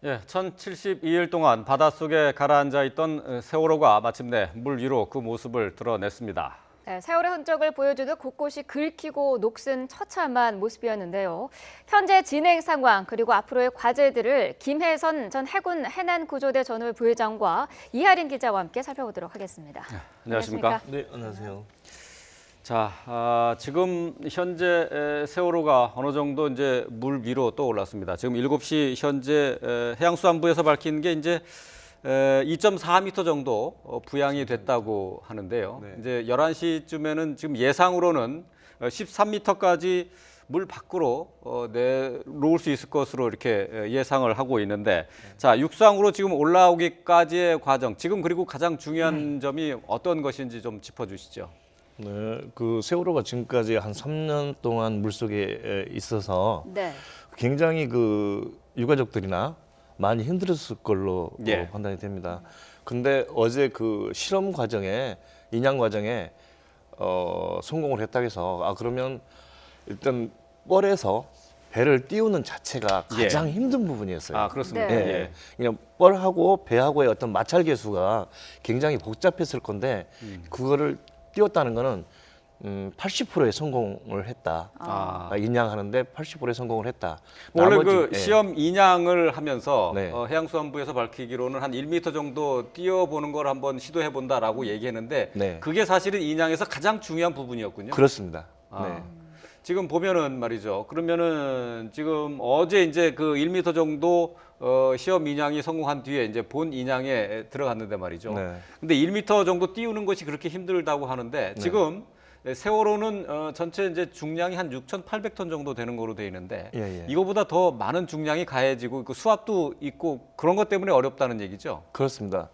예, 1072일 동안 바닷속에 가라앉아 있던 세월호가 마침내 물 위로 그 모습을 드러냈습니다. 네, 세월의 흔적을 보여주듯 곳곳이 긁히고 녹슨 처참한 모습이었는데요. 현재 진행 상황 그리고 앞으로의 과제들을 김혜선 전 해군 해난구조대 전후 부회장과 이하린 기자와 함께 살펴보도록 하겠습니다. 안녕하십니까? 네, 안녕하세요. 자, 지금 현재 세월호가 어느 정도 이제 물 위로 또 올랐습니다. 지금 7시 현재 해양수산부에서 밝힌 게 이제 2.4m 정도 부양이 됐다고 하는데요. 네. 이제 11시쯤에는 지금 예상으로는 13m까지 물 밖으로 내려올 수 있을 것으로 이렇게 예상을 하고 있는데, 자, 육상으로 지금 올라오기까지의 과정, 지금 그리고 가장 중요한 점이 어떤 것인지 좀 짚어주시죠. 네, 그 세월호가 지금까지 한 3년 동안 물속에 있어서 네. 굉장히 그 유가족들이나 많이 힘들었을 걸로 예. 판단이 됩니다. 근데 어제 그 실험 과정에 인양 과정에 성공을 했다고 해서 그러면 일단 뻘에서 배를 띄우는 자체가 가장 예. 힘든 부분이었어요. 아, 그렇습니다. 네. 예. 그냥 뻘하고 배하고의 어떤 마찰 계수가 굉장히 복잡했을 건데 그거를 띄웠다는 거는 80%의 성공을 했다. 아. 인양하는데 80%의 성공을 했다. 원래 나머지, 그 예. 시험 인양을 하면서 네. 해양수산부에서 밝히기로는 한 1m 정도 뛰어보는 걸 한번 시도해 본다라고 얘기했는데 네. 그게 사실은 인양에서 가장 중요한 부분이었군요. 그렇습니다. 아. 네. 지금 보면은 말이죠. 그러면은 지금 어제 이제 그 1m 정도 시험 인양이 성공한 뒤에 이제 본 인양에 들어갔는데 말이죠. 네. 근데 1m 정도 띄우는 것이 그렇게 힘들다고 하는데 지금 세월호는 전체 이제 중량이 한 6,800톤 정도 되는 거로 돼 있는데 예, 예. 이거보다 더 많은 중량이 가해지고 그 수압도 있고 그런 것 때문에 어렵다는 얘기죠. 그렇습니다.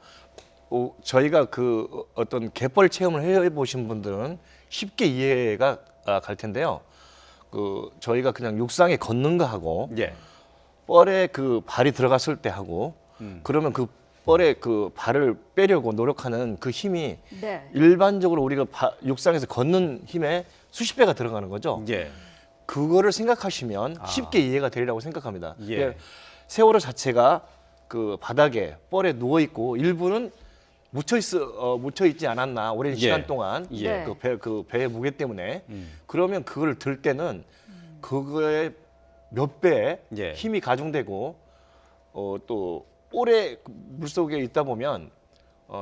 저희가 그 어떤 갯벌 체험을 해보신 분들은 쉽게 이해가 갈 텐데요. 그 저희가 그냥 육상에 걷는 거 하고 예. 뻘에 그 발이 들어갔을 때 하고 그러면 그 뻘에 그 발을 빼려고 노력하는 그 힘이 네. 일반적으로 우리가 육상에서 걷는 힘의 수십 배가 들어가는 거죠. 예. 그거를 생각하시면 쉽게 이해가 되리라고 생각합니다. 예. 세월호 자체가 그 바닥에 뻘에 누워 있고 일부는 묻혀 있지 않았나 오랜 예. 시간 동안 예. 그 배의 무게 때문에 그러면 그걸 들 때는 그거의 몇 배의 예. 힘이 가중되고 또 오래 물속에 있다 보면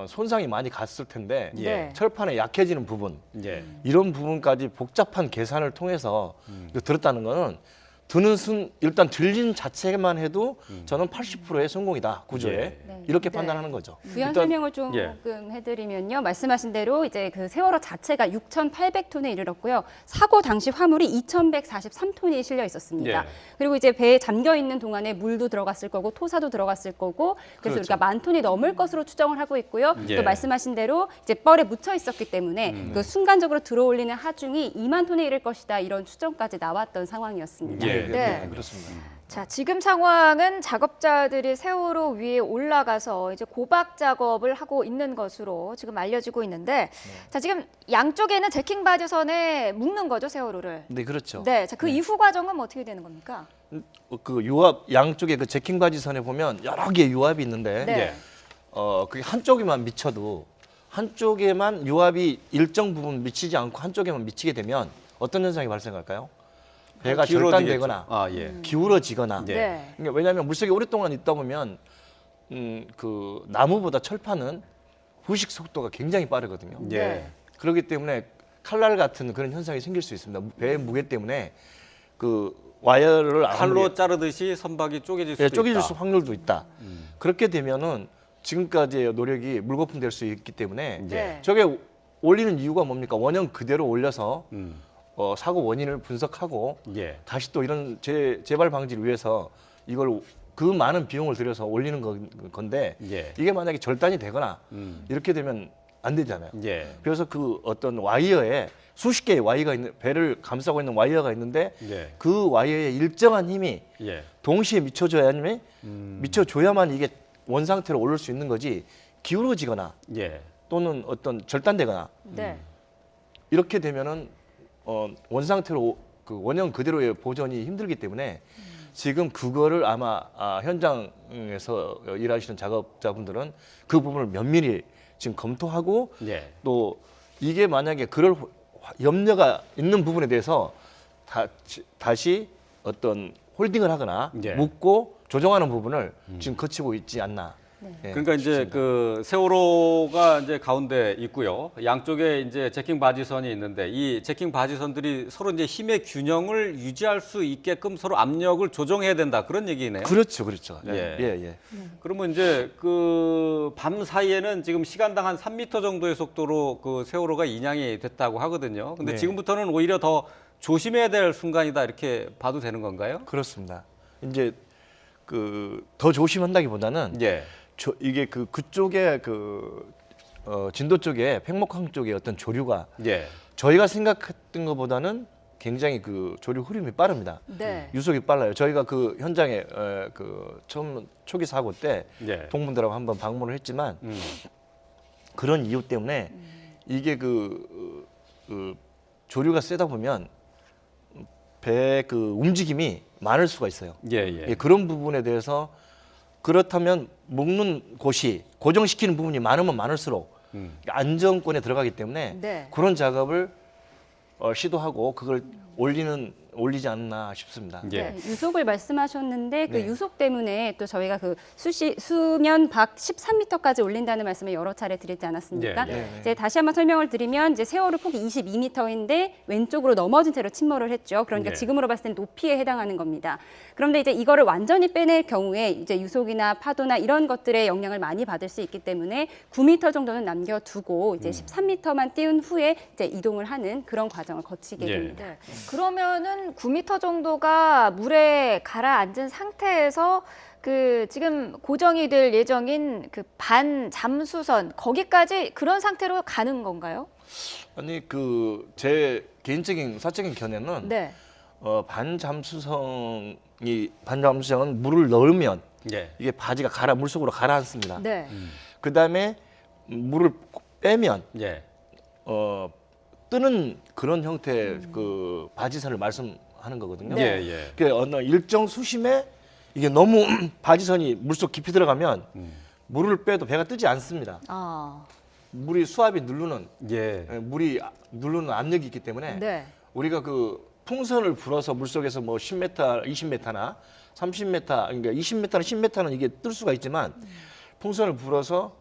손상이 많이 갔을 텐데 예. 네. 철판에 약해지는 부분 예. 이런 부분까지 복잡한 계산을 통해서 이거 들었다는 거는 일단 들린 자체만 해도 저는 80%의 성공이다 구조에 예. 네. 이렇게 네. 판단하는 거죠. 부연 일단 설명을 조금 예. 해드리면요. 말씀하신 대로 이제 그 세월호 자체가 6,800톤에 이르렀고요. 사고 당시 화물이 2,143톤이 실려 있었습니다. 예. 그리고 이제 배에 잠겨 있는 동안에 물도 들어갔을 거고 토사도 들어갔을 거고 그래서 그렇죠. 우리가 10,000톤이 넘을 것으로 추정을 하고 있고요. 예. 또 말씀하신 대로 이제 뻘에 묻혀 있었기 때문에 그 순간적으로 들어올리는 하중이 2만 톤에 이를 것이다 이런 추정까지 나왔던 상황이었습니다. 예. 네. 그렇습니다. 자, 지금 상황은 작업자들이 세월호 위에 올라가서 이제 고박 작업을 하고 있는 것으로 지금 알려지고 있는데, 자, 지금 양쪽에는 제킹 바지선에 묶는 거죠, 세월호를. 네, 그렇죠. 네, 자, 그 이후 과정은 어떻게 되는 겁니까? 그 유압 양쪽에 그 제킹 바지선에 보면 여러 개의 유압이 있는데 네. 예. 그게 한쪽에만 미쳐도 한쪽에만 유압이 일정 부분 미치지 않고 한쪽에만 미치게 되면 어떤 현상이 발생할까요? 배가 기울어지겠죠. 절단되거나 아, 예. 기울어지거나. 예. 네. 그러니까 왜냐하면 물속에 오랫동안 있다 보면 그 나무보다 철판은 부식 속도가 굉장히 빠르거든요. 예. 네. 그렇기 때문에 칼날 같은 그런 현상이 생길 수 있습니다. 배의 무게 때문에 그 와이어를 칼로 아무리- 자르듯이 선박이 쪼개질 수도 예, 쪼개질 있다. 수 확률도 있다. 그렇게 되면은 지금까지의 노력이 물거품 될 수 있기 때문에 네. 저게 올리는 이유가 뭡니까? 원형 그대로 올려서 음. 사고 원인을 분석하고 예. 다시 또 이런 재발 방지를 위해서 이걸 그 많은 비용을 들여서 올리는 건데 예. 이게 만약에 절단이 되거나 이렇게 되면 안 되잖아요. 예. 그래서 그 어떤 와이어에 수십 개의 와이어가 있는 배를 감싸고 있는 와이어가 있는데 예. 그 와이어에 일정한 힘이 예. 동시에 미쳐줘야만 이게 원 상태로 오를 수 있는 거지 기울어지거나 예. 또는 어떤 절단되거나 네. 이렇게 되면은 원 상태로 그 원형 그대로의 보존이 힘들기 때문에 지금 그거를 아마 현장에서 일하시는 작업자분들은 그 부분을 면밀히 지금 검토하고 예. 또 이게 만약에 그럴 염려가 있는 부분에 대해서 다시 어떤 홀딩을 하거나 예. 묶고 조정하는 부분을 지금 거치고 있지 않나. 예, 그러니까 이제 싶습니다. 그 세월호가 이제 가운데 있고요. 양쪽에 이제 제킹 바지선이 있는데 이 제킹 바지선들이 서로 이제 힘의 균형을 유지할 수 있게끔 서로 압력을 조정해야 된다. 그런 얘기네요. 그렇죠, 그렇죠. 예. 예. 그러면 이제 그 밤 사이에는 지금 시간당 한 3m 정도의 속도로 그 세월호가 인양이 됐다고 하거든요. 근데 네. 지금부터는 오히려 더 조심해야 될 순간이다 이렇게 봐도 되는 건가요? 그렇습니다. 이제 그 더 조심한다기보다는 예. 이게 그쪽에 진도 쪽에 팽목항 쪽에 어떤 조류가 예. 저희가 생각했던 것보다는 굉장히 그 조류 흐름이 빠릅니다. 네. 유속이 빨라요. 저희가 그 현장에 그 처음 초기 사고 때 예. 동문들하고 한번 방문을 했지만 그런 이유 때문에 이게 그 조류가 세다 보면 배 그 움직임이 많을 수가 있어요. 예, 예. 예, 그런 부분에 대해서 그렇다면 먹는 곳이 고정시키는 부분이 많으면 많을수록 안정권에 들어가기 때문에 네. 그런 작업을 시도하고 그걸 올리지 않나 싶습니다. 예. 네, 유속을 말씀하셨는데 그 네. 유속 때문에 또 저희가 그 수면 박 13m까지 올린다는 말씀을 여러 차례 드리지 않았습니까? 예, 예. 네. 이제 다시 한번 설명을 드리면 이제 세월호 폭이 22m인데 왼쪽으로 넘어진 채로 침몰을 했죠. 그러니까 예. 지금으로 봤을 땐 높이에 해당하는 겁니다. 그런데 이제 이거를 완전히 빼낼 경우에 이제 유속이나 파도나 이런 것들의 영향을 많이 받을 수 있기 때문에 9m 정도는 남겨두고 이제 13m만 띄운 후에 이제 이동을 하는 그런 과정을 거치게 예. 됩니다. 네. 그러면은 9m 정도가 물에 가라앉은 상태에서 그 지금 고정이 될 예정인 그 반 잠수선 거기까지 그런 상태로 가는 건가요? 아니 그 제 개인적인 사적인 견해는 네. 반잠수선은 물을 넣으면 예. 이게 바지가 물속으로 가라앉습니다. 네. 그 다음에 물을 빼면 예. 뜨는 그런 형태의 그 바지선을 말씀하는 거거든요. 예, 예. 그 어느 일정 수심에 이게 너무 바지선이 물속 깊이 들어가면 물을 빼도 배가 뜨지 않습니다. 아. 물이 수압이 누르는 예. 물이 누르는 압력이 있기 때문에 네. 우리가 그 풍선을 불어서 물속에서 뭐 10m, 20m나 30m, 그러니까 20m나 10m는 이게 뜰 수가 있지만 풍선을 불어서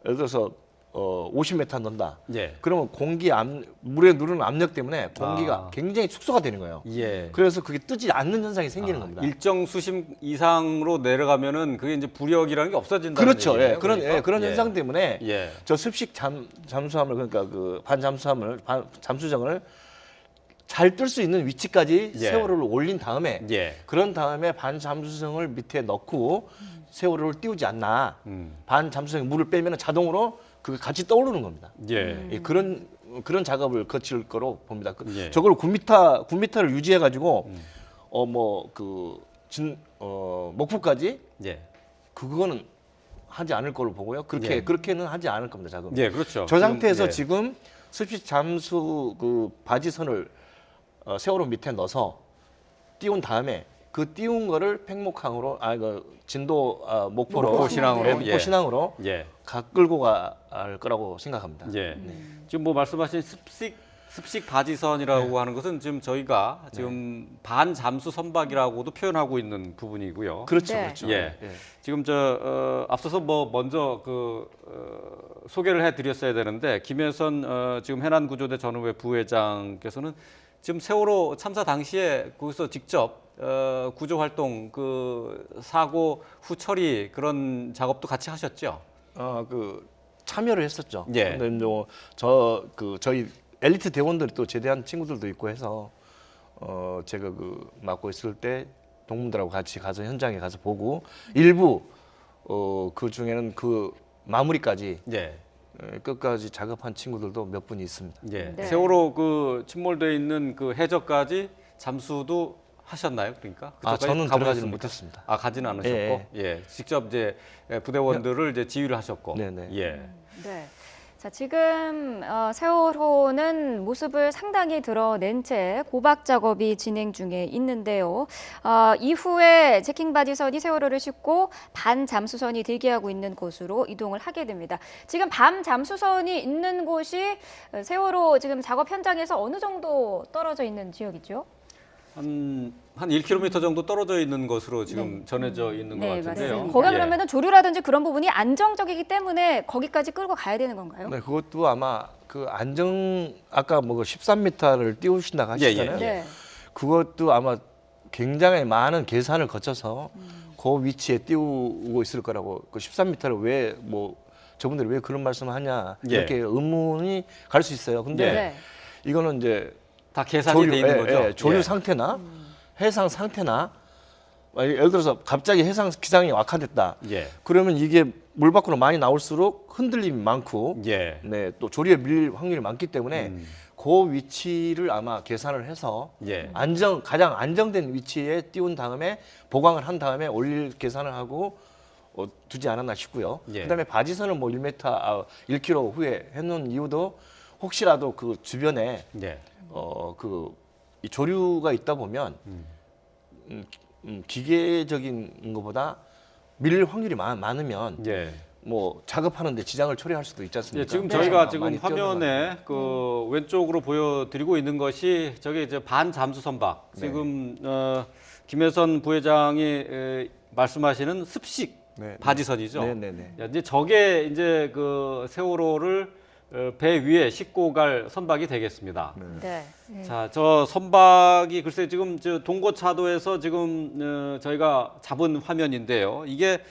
예를 들어서 50m 넣는다. 예. 그러면 물에 누르는 압력 때문에 공기가 굉장히 축소가 되는 거예요. 예. 그래서 그게 뜨지 않는 현상이 생기는 겁니다. 일정 수심 이상으로 내려가면은 그게 이제 부력이라는 게 없어진다는 그렇죠. 얘기예요. 예, 그런 그러니까? 그런 예. 현상 때문에 예. 저 습식 잠수함을 그러니까 그 잠수정을 잘 뜰 수 있는 위치까지 예. 세월호를 올린 다음에 예. 그런 다음에 반잠수정을 밑에 넣고 세월호를 띄우지 않나. 반잠수정에 물을 빼면 자동으로 그게 같이 떠오르는 겁니다. 예. 예, 그런 작업을 거칠 거로 봅니다. 예. 저걸 9m를 유지해 가지고 목포까지 예. 그거는 하지 않을 걸로 보고요. 예. 그렇게는 하지 않을 겁니다. 작업. 예, 그렇죠. 저 상태에서 예. 지금 습식 잠수 그 바지선을 세월호 밑에 넣어서 띄운 다음에 그 띄운 거를 팽목항으로 진도 목포로 목포 신항으로? 목포 예. 신항으로 예. 끌고 갈 거라고 생각합니다. 예. 네. 지금 뭐 말씀하신 습식 바지선이라고 하는 것은 지금 저희가 지금 반잠수 선박이라고도 표현하고 있는 부분이고요. 그렇죠, 네. 그렇죠. 예. 지금 앞서서 먼저 소개를 해드렸어야 되는데 김혜선 지금 해난구조대 전후배 부회장께서는 지금 세월호 참사 당시에 거기서 직접 구조 활동 사고 후 처리 그런 작업도 같이 하셨죠? 참여를 했었죠. 예. 근데 저희 엘리트 대원들이 또 제대한 친구들도 있고 해서 제가 맡고 있을 때 동문들하고 같이 가서 현장에 가서 보고 일부 그 중에는 그 마무리까지 예. 끝까지 작업한 친구들도 몇 분이 있습니다. 예. 네. 세월호 침몰돼 있는 그 해저까지 잠수도 하셨나요? 그러니까? 그쪽까지 저는 들어가지는 가보셨습니까? 못했습니다. 가지는 않으셨고, 예. 예. 직접 이제 부대원들을 이제 지휘를 하셨고, 네네. 예. 네. 자, 지금 세월호는 모습을 상당히 드러낸 채 고박 작업이 진행 중에 있는데요. 이후에 제킹 바디선이 세월호를 싣고 반 잠수선이 대기하고 있는 곳으로 이동을 하게 됩니다. 지금 밤 잠수선이 있는 곳이 세월호 지금 작업 현장에서 어느 정도 떨어져 있는 지역이죠? 한 1km 정도 떨어져 있는 것으로 지금 전해져 있는 것 네, 같은데요. 맞습니다. 거기가 예. 그러면은 조류라든지 그런 부분이 안정적이기 때문에 거기까지 끌고 가야 되는 건가요? 네, 그것도 아마 아까 뭐 13m를 띄우신다고 하시잖아요. 예. 네. 그것도 아마 굉장히 많은 계산을 거쳐서 그 위치에 띄우고 있을 거라고. 그 13m를 왜 저분들이 왜 그런 말씀을 하냐 예. 이렇게 의문이 갈 수 있어요. 근데 네. 이거는 이제 다 계산이 돼 있는 거죠. 조류 예. 상태나 해상 상태나 예를 들어서 갑자기 해상 기상이 악화됐다. 예. 그러면 이게 물 밖으로 많이 나올수록 흔들림이 많고 예. 네, 또 조류에 밀릴 확률이 많기 때문에 그 위치를 아마 계산을 해서 예. 가장 안정된 위치에 띄운 다음에 보강을 한 다음에 올릴 계산을 하고 두지 않았나 싶고요. 예. 그다음에 바지선을 1km 후에 해놓은 이유도 혹시라도 그 주변에 예. 이 조류가 있다 보면 기계적인 것보다 밀릴 확률이 많으면 예. 뭐 작업하는데 지장을 초래할 수도 있지 않습니까? 예, 지금 네. 저희가 지금 많이 화면에 그 왼쪽으로 보여드리고 있는 것이 저게 이제 반 잠수 선박. 네. 지금 김혜선 부회장이 말씀하시는 습식 네. 바지선이죠. 네네네. 이제 저게 이제 그 세월호를 배 위에 싣고 갈 선박이 되겠습니다. 네. 자, 저 선박이 글쎄 지금 저 동고차도에서 지금 저희가 잡은 화면인데요. 이게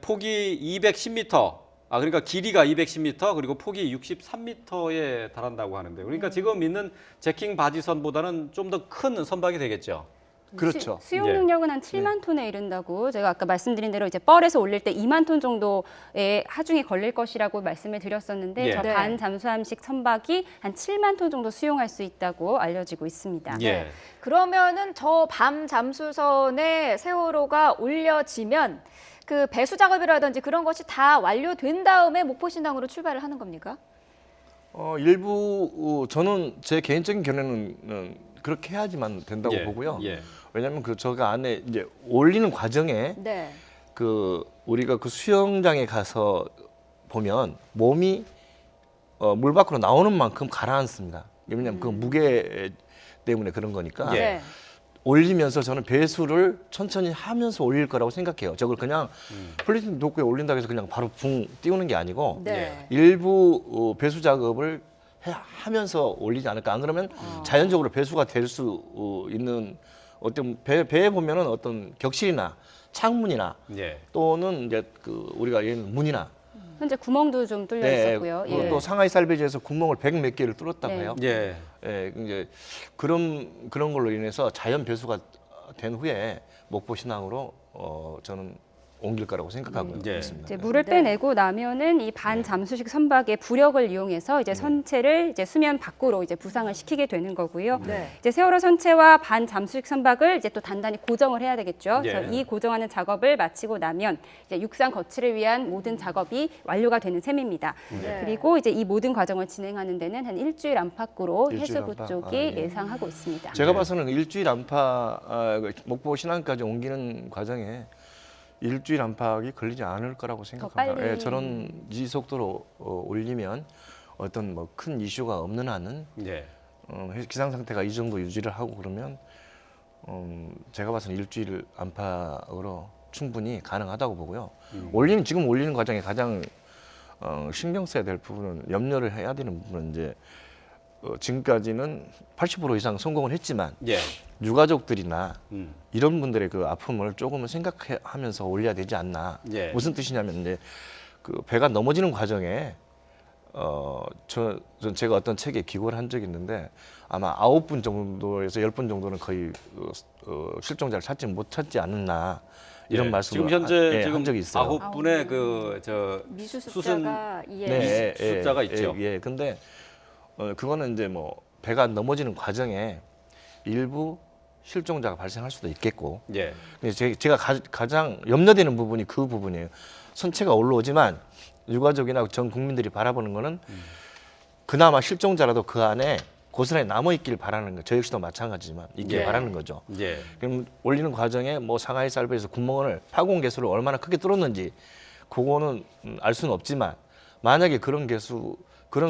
폭이 210m, 그러니까 길이가 210m 그리고 폭이 63m에 달한다고 하는데요. 그러니까 지금 있는 제킹 바지선보다는 좀 더 큰 선박이 되겠죠. 그렇죠. 수용 예. 능력은 한 7만 톤에 이른다고 제가 아까 말씀드린 대로 이제 뻘에서 올릴 때 2만 톤 정도의 하중이 걸릴 것이라고 말씀을 드렸었는데 예. 저 네. 반 잠수함식 선박이 한 7만 톤 정도 수용할 수 있다고 알려지고 있습니다. 예. 그러면은 저 밤 잠수선에 세월호가 올려지면 그 배수 작업이라든지 그런 것이 다 완료된 다음에 목포신항으로 출발을 하는 겁니까? 일부 저는 제 개인적인 견해는 그렇게 해야지만 된다고 예. 보고요. 예. 왜냐하면 저가 안에 이제 올리는 과정에 네. 우리가 그 수영장에 가서 보면 몸이 물 밖으로 나오는 만큼 가라앉습니다. 왜냐하면 그 무게 때문에 그런 거니까. 예. 네. 올리면서 저는 배수를 천천히 하면서 올릴 거라고 생각해요. 저걸 그냥 플리팅 도구에 올린다고 해서 그냥 바로 붕 띄우는 게 아니고 네. 일부 배수 작업을 하면서 올리지 않을까. 안 그러면 자연적으로 배수가 될 수 있는 어떤 배에 보면은 어떤 격실이나 창문이나 예. 또는 이제 우리가 얘는 문이나 현재 구멍도 좀 뚫려 있었고요. 예. 또 상하이 살베지에서 구멍을 100몇 개를 뚫었다고 네. 해요. 예. 예, 이제 그런 걸로 인해서 자연 배수가 된 후에 목포 신항으로 저는 옮길 거라고 생각하고 예. 있습니다. 이제 물을 네. 빼내고 나면은 이 반 잠수식 선박의 부력을 이용해서 이제 선체를 이제 수면 밖으로 이제 부상을 시키게 되는 거고요. 네. 이제 세월호 선체와 반 잠수식 선박을 이제 또 단단히 고정을 해야 되겠죠. 예. 그래서 이 고정하는 작업을 마치고 나면 이제 육상 거치를 위한 모든 작업이 완료가 되는 셈입니다. 네. 그리고 이제 이 모든 과정을 진행하는 데는 한 일주일 안팎으로 일주일 해수부 안팎. 쪽이 예. 예상하고 있습니다. 제가 봐서는 일주일 안팎 목포 신항까지 옮기는 과정에 일주일 안팎이 걸리지 않을 거라고 생각합니다. 빨리. 예, 저런 이 속도로 올리면 어떤 뭐 큰 이슈가 없는 한은 예. 기상 상태가 이 정도 유지를 하고 그러면 제가 봐서는 일주일 안팎으로 충분히 가능하다고 보고요. 지금 올리는 과정에 가장 신경 써야 될 부분은 염려를 해야 되는 부분은 이제 지금까지는 80% 이상 성공을 했지만 예. 유가족들이나 음. 이런 분들의 그 아픔을 조금은 생각하면서 올려야 되지 않나. 예. 무슨 뜻이냐면 이제 그 배가 넘어지는 과정에 제가 어떤 책에 기고를 한 적이 있는데 아마 9분 정도에서 10분 정도는 거의 실종자를 못 찾지 않았나 이런 예. 말씀을 지금 현재 한 적이 있어요. 9분의 그 미수 수순 숫자가 네, 숫자가 있죠. 예. 근데 그거는 이제 뭐 배가 넘어지는 과정에 일부 실종자가 발생할 수도 있겠고. 예. 제가 가장 염려되는 부분이 그 부분이에요. 선체가 올라오지만 유가족이나 전 국민들이 바라보는 거는 그나마 실종자라도 그 안에 고스란히 남아 있길 바라는 거. 저 역시도 마찬가지지만 있길 예. 바라는 거죠. 예. 그럼 올리는 과정에 뭐 상하이 쌀배에서 구멍을 파공 개수를 얼마나 크게 뚫었는지 그거는 알 수는 없지만 만약에 그런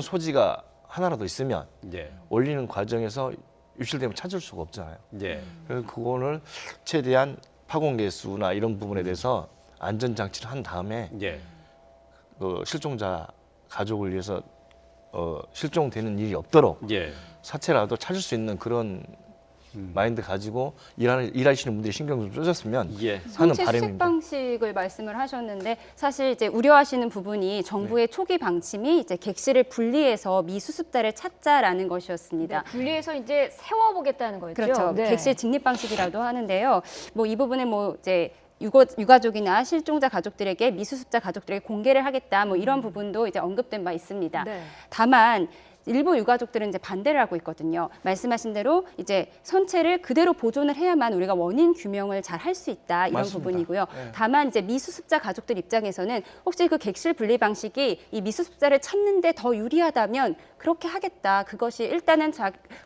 소지가 하나라도 있으면 예. 올리는 과정에서 유실되면 찾을 수가 없잖아요. 예. 그래서 그거를 최대한 파공 개수나 이런 부분에 대해서 안전 장치를 한 다음에 예. 그 실종자 가족을 위해서 실종되는 일이 없도록 예. 사체라도 찾을 수 있는 그런 마인드 가지고 일하시는 분들이 신경 좀 써줬으면 예. 하는 선체 수색 바람입니다. 방식을 말씀을 하셨는데 사실 이제 우려하시는 부분이 정부의 초기 방침이 이제 객실을 분리해서 미수습자를 찾자라는 것이었습니다. 분리해서 이제 세워보겠다는 거죠. 그렇죠. 네. 객실 직립 방식이라도 하는데요. 뭐 이 부분은 뭐 이제 유가족이나 실종자 가족들에게 미수습자 가족들에게 공개를 하겠다 뭐 이런 부분도 이제 언급된 바 있습니다. 네. 다만 일부 유가족들은 이제 반대를 하고 있거든요. 말씀하신 대로 이제 선체를 그대로 보존을 해야만 우리가 원인 규명을 잘 할 수 있다 이런 맞습니다. 부분이고요. 네. 다만 이제 미수습자 가족들 입장에서는 혹시 그 객실 분리 방식이 이 미수습자를 찾는데 더 유리하다면 그렇게 하겠다. 그것이 일단은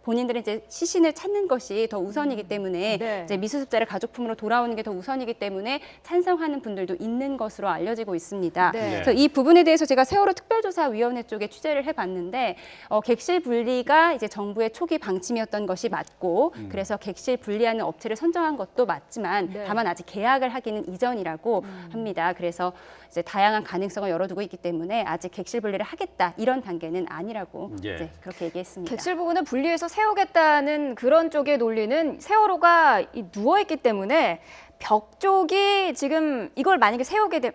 본인들은 이제 시신을 찾는 것이 더 우선이기 때문에 네. 이제 미수습자를 가족품으로 돌아오는 게 더 우선이기 때문에 찬성하는 분들도 있는 것으로 알려지고 있습니다. 네. 그래서 이 부분에 대해서 제가 세월호 특별조사위원회 쪽에 취재를 해봤는데 객실 분리가 이제 정부의 초기 방침이었던 것이 맞고 그래서 객실 분리하는 업체를 선정한 것도 맞지만 네. 다만 아직 계약을 하기는 이전이라고 합니다. 그래서 이제 다양한 가능성을 열어두고 있기 때문에 아직 객실 분리를 하겠다 이런 단계는 아니라고 예. 이제 그렇게 얘기했습니다. 객실 부분을 분리해서 세우겠다는 그런 쪽의 논리는 세월호가 누워있기 때문에 벽 쪽이 지금 이걸 만약에 세우게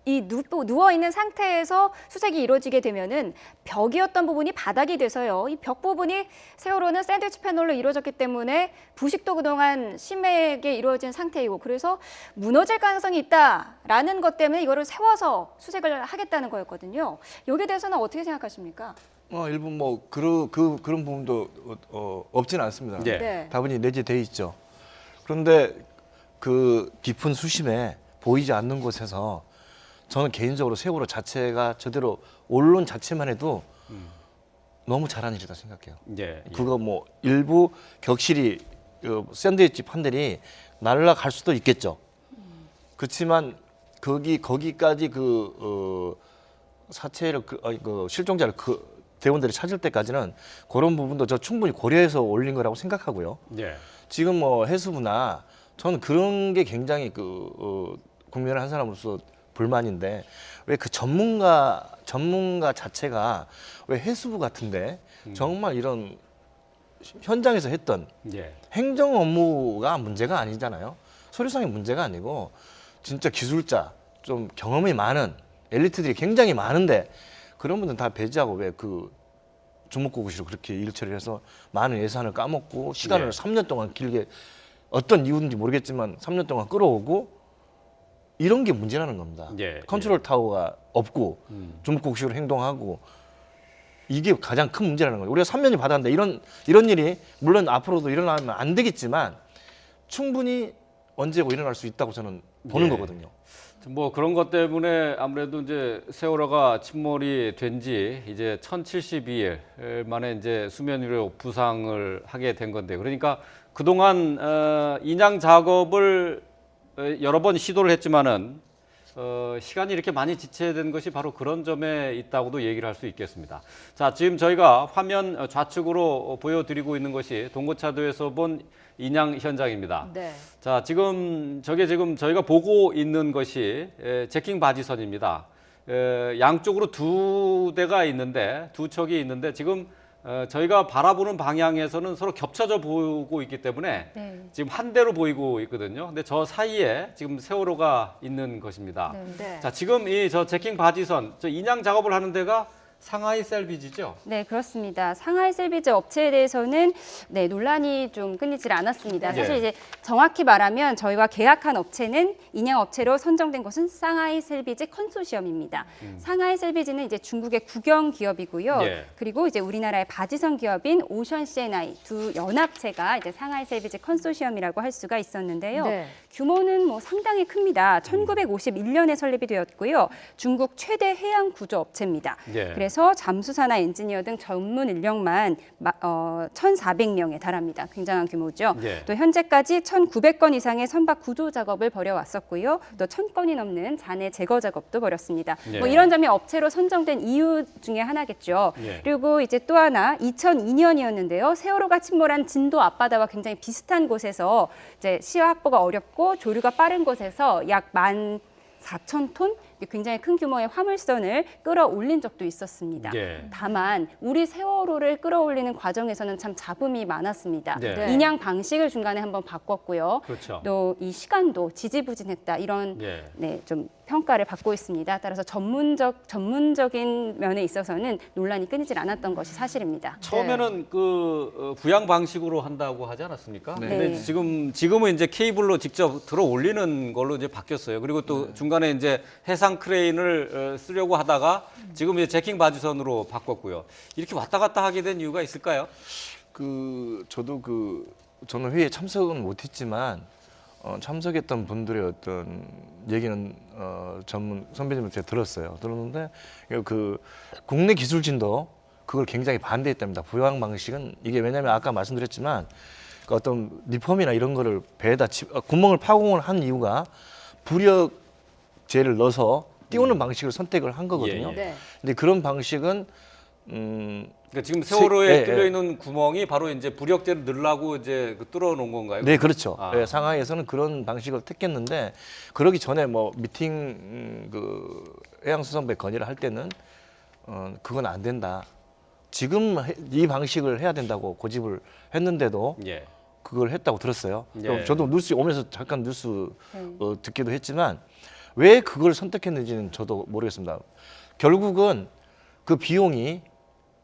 이 누워 있는 상태에서 수색이 이루어지게 되면은 벽이었던 부분이 바닥이 돼서요. 이 벽 부분이 세월호는 샌드위치 패널로 이루어졌기 때문에 부식도 그동안 심하게 이루어진 상태이고 그래서 무너질 가능성이 있다라는 것 때문에 이거를 세워서 수색을 하겠다는 거였거든요. 여기에 대해서는 어떻게 생각하십니까? 일부 뭐 그런 부분도 없지는 않습니다. 예. 네. 다분히 내재돼 있죠. 그런데 그 깊은 수심에 보이지 않는 곳에서 저는 개인적으로 세월호 자체가 저대로 언론 자체만 해도 너무 잘한 일이다 생각해요. 예. 그거 뭐 일부 격실이 샌드위치 판들이 날아갈 수도 있겠죠. 그렇지만 거기까지 사체를 실종자를 대원들이 찾을 때까지는 그런 부분도 저 충분히 고려해서 올린 거라고 생각하고요. 예. 지금 뭐 해수부나 저는 그런 게 굉장히 국민을 한 사람으로서 불만인데 왜 그 전문가 자체가 왜 해수부 같은데 정말 이런 현장에서 했던 예. 행정 업무가 문제가 아니잖아요. 서류상의 문제가 아니고 진짜 기술자 좀 경험이 많은 엘리트들이 굉장히 많은데 그런 분들은 다 배제하고 왜 주목구구시로 그렇게 일 처리해서 많은 예산을 까먹고 시간을 예. 3년 동안 길게 어떤 이유인지 모르겠지만 3년 동안 끌어오고 이런 게 문제라는 겁니다. 예, 컨트롤 타워가 없고 주목구구식으로 행동하고 이게 가장 큰 문제라는 거예요. 우리가 3년이 받았는데 이런 일이 물론 앞으로도 일어나면 안 되겠지만 충분히 언제고 일어날 수 있다고 저는 보는 예. 거거든요. 뭐 그런 것 때문에 아무래도 이제 세월호가 침몰이 된 지 이제 1072일 만에 이제 수면 위로 부상을 하게 된 건데 그러니까 그동안 인양 작업을 여러 번 시도를 했지만은 시간이 이렇게 많이 지체된 것이 바로 그런 점에 있다고도 얘기를 할 수 있겠습니다. 자, 지금 저희가 화면 좌측으로 보여드리고 있는 것이 동고차도에서 본 인양 현장입니다. 네. 자, 저게 지금 저희가 보고 있는 것이 제킹 바지선입니다. 양쪽으로 두 척이 있는데 지금 저희가 바라보는 방향에서는 서로 겹쳐져 보이고 있기 때문에 네. 지금 한 대로 보이고 있거든요. 근데 저 사이에 지금 세월호가 있는 것입니다. 네. 네. 자, 지금 저 제킹 바지선, 저 인양 작업을 하는 데가 상하이 셀비지죠? 네, 그렇습니다. 상하이 셀비지 업체에 대해서는 네, 논란이 좀 끊이질 않았습니다. 사실 예. 이제 정확히 말하면 저희와 계약한 업체는 인양 업체로 선정된 것은 상하이 셀비지 컨소시엄입니다. 상하이 셀비지는 이제 중국의 국영 기업이고요. 예. 그리고 이제 우리나라의 바지선 기업인 오션 C&I 두 연합체가 이제 상하이 셀비지 컨소시엄이라고 할 수가 있었는데요. 네. 규모는 뭐 상당히 큽니다. 1951년에 설립이 되었고요. 중국 최대 해양 구조 업체입니다. 예. 그래서 잠수사나 엔지니어 등 전문 인력만 1,400명에 달합니다. 굉장한 규모죠. 예. 또 현재까지 1,900건 이상의 선박 구조 작업을 벌여왔었고요. 또 1,000건이 넘는 잔해 제거 작업도 벌였습니다. 예. 뭐 이런 점이 업체로 선정된 이유 중에 하나겠죠. 예. 그리고 이제 또 하나 2002년이었는데요. 세월호가 침몰한 진도 앞바다와 굉장히 비슷한 곳에서 이제 시야 확보가 어렵고 조류가 빠른 곳에서 약 14,000톤 굉장히 큰 규모의 화물선을 끌어올린 적도 있었습니다. 예. 다만 우리 세월호를 끌어올리는 과정에서는 참 잡음이 많았습니다. 네. 네. 인양 방식을 중간에 한번 바꿨고요. 그렇죠. 또 이 시간도 지지부진했다 이런 예. 네, 좀 평가를 받고 있습니다. 따라서 전문적인 면에 있어서는 논란이 끊이질 않았던 것이 사실입니다. 처음에는 그 부양 방식으로 한다고 하지 않았습니까? 네. 근데 네. 지금은 이제 케이블로 직접 들어 올리는 걸로 이제 바뀌었어요. 그리고 또 중간에 이제 해상 크레인을 쓰려고 하다가 지금 이제 제킹 바지선으로 바꿨고요. 이렇게 왔다 갔다 하게 된 이유가 있을까요? 저는 회의에 참석은 못했지만 참석했던 분들의 어떤 얘기는 전문 선배님한테 들었는데 그 국내 기술진도 그걸 굉장히 반대했답니다. 부양 방식은 이게 왜냐하면 아까 말씀드렸지만 그 어떤 리폼이나 이런 거를 배에다 구멍을 파공을 한 이유가 부력재를 넣어서 띄우는 방식을 선택을 한 거거든요. 예, 예. 네. 근데 그런 방식은 그러니까 지금 세월호에 예, 뚫려 예. 있는 구멍이 바로 이제 부력재를 넣으려고 이제 뚫어 놓은 건가요? 네, 그렇죠. 아. 네, 상하이에서는 그런 방식을 택했는데 그러기 전에 뭐 미팅 해양수산부에 건의를 할 때는 그건 안 된다. 지금 이 방식을 해야 된다고 고집을 했는데도 예. 그걸 했다고 들었어요. 예. 저도 뉴스 오면서 잠깐 뉴스 네. 듣기도 했지만 왜 그걸 선택했는지는 저도 모르겠습니다. 결국은 그 비용이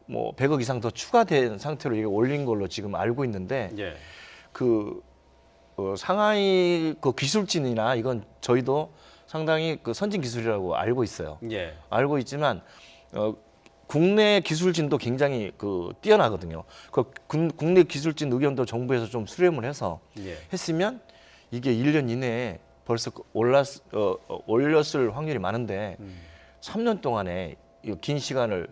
뭐 100억 이상 더 추가된 상태로 이게 올린 걸로 지금 알고 있는데 예. 상하이 그 기술진이나 이건 저희도 상당히 그 선진 기술이라고 알고 있어요. 예. 알고 있지만 국내 기술진도 굉장히 뛰어나거든요. 국내 기술진 의견도 정부에서 좀 수렴을 해서 예. 했으면 이게 1년 이내에 벌써 올렸을 확률이 많은데 3년 동안에 이 긴 시간을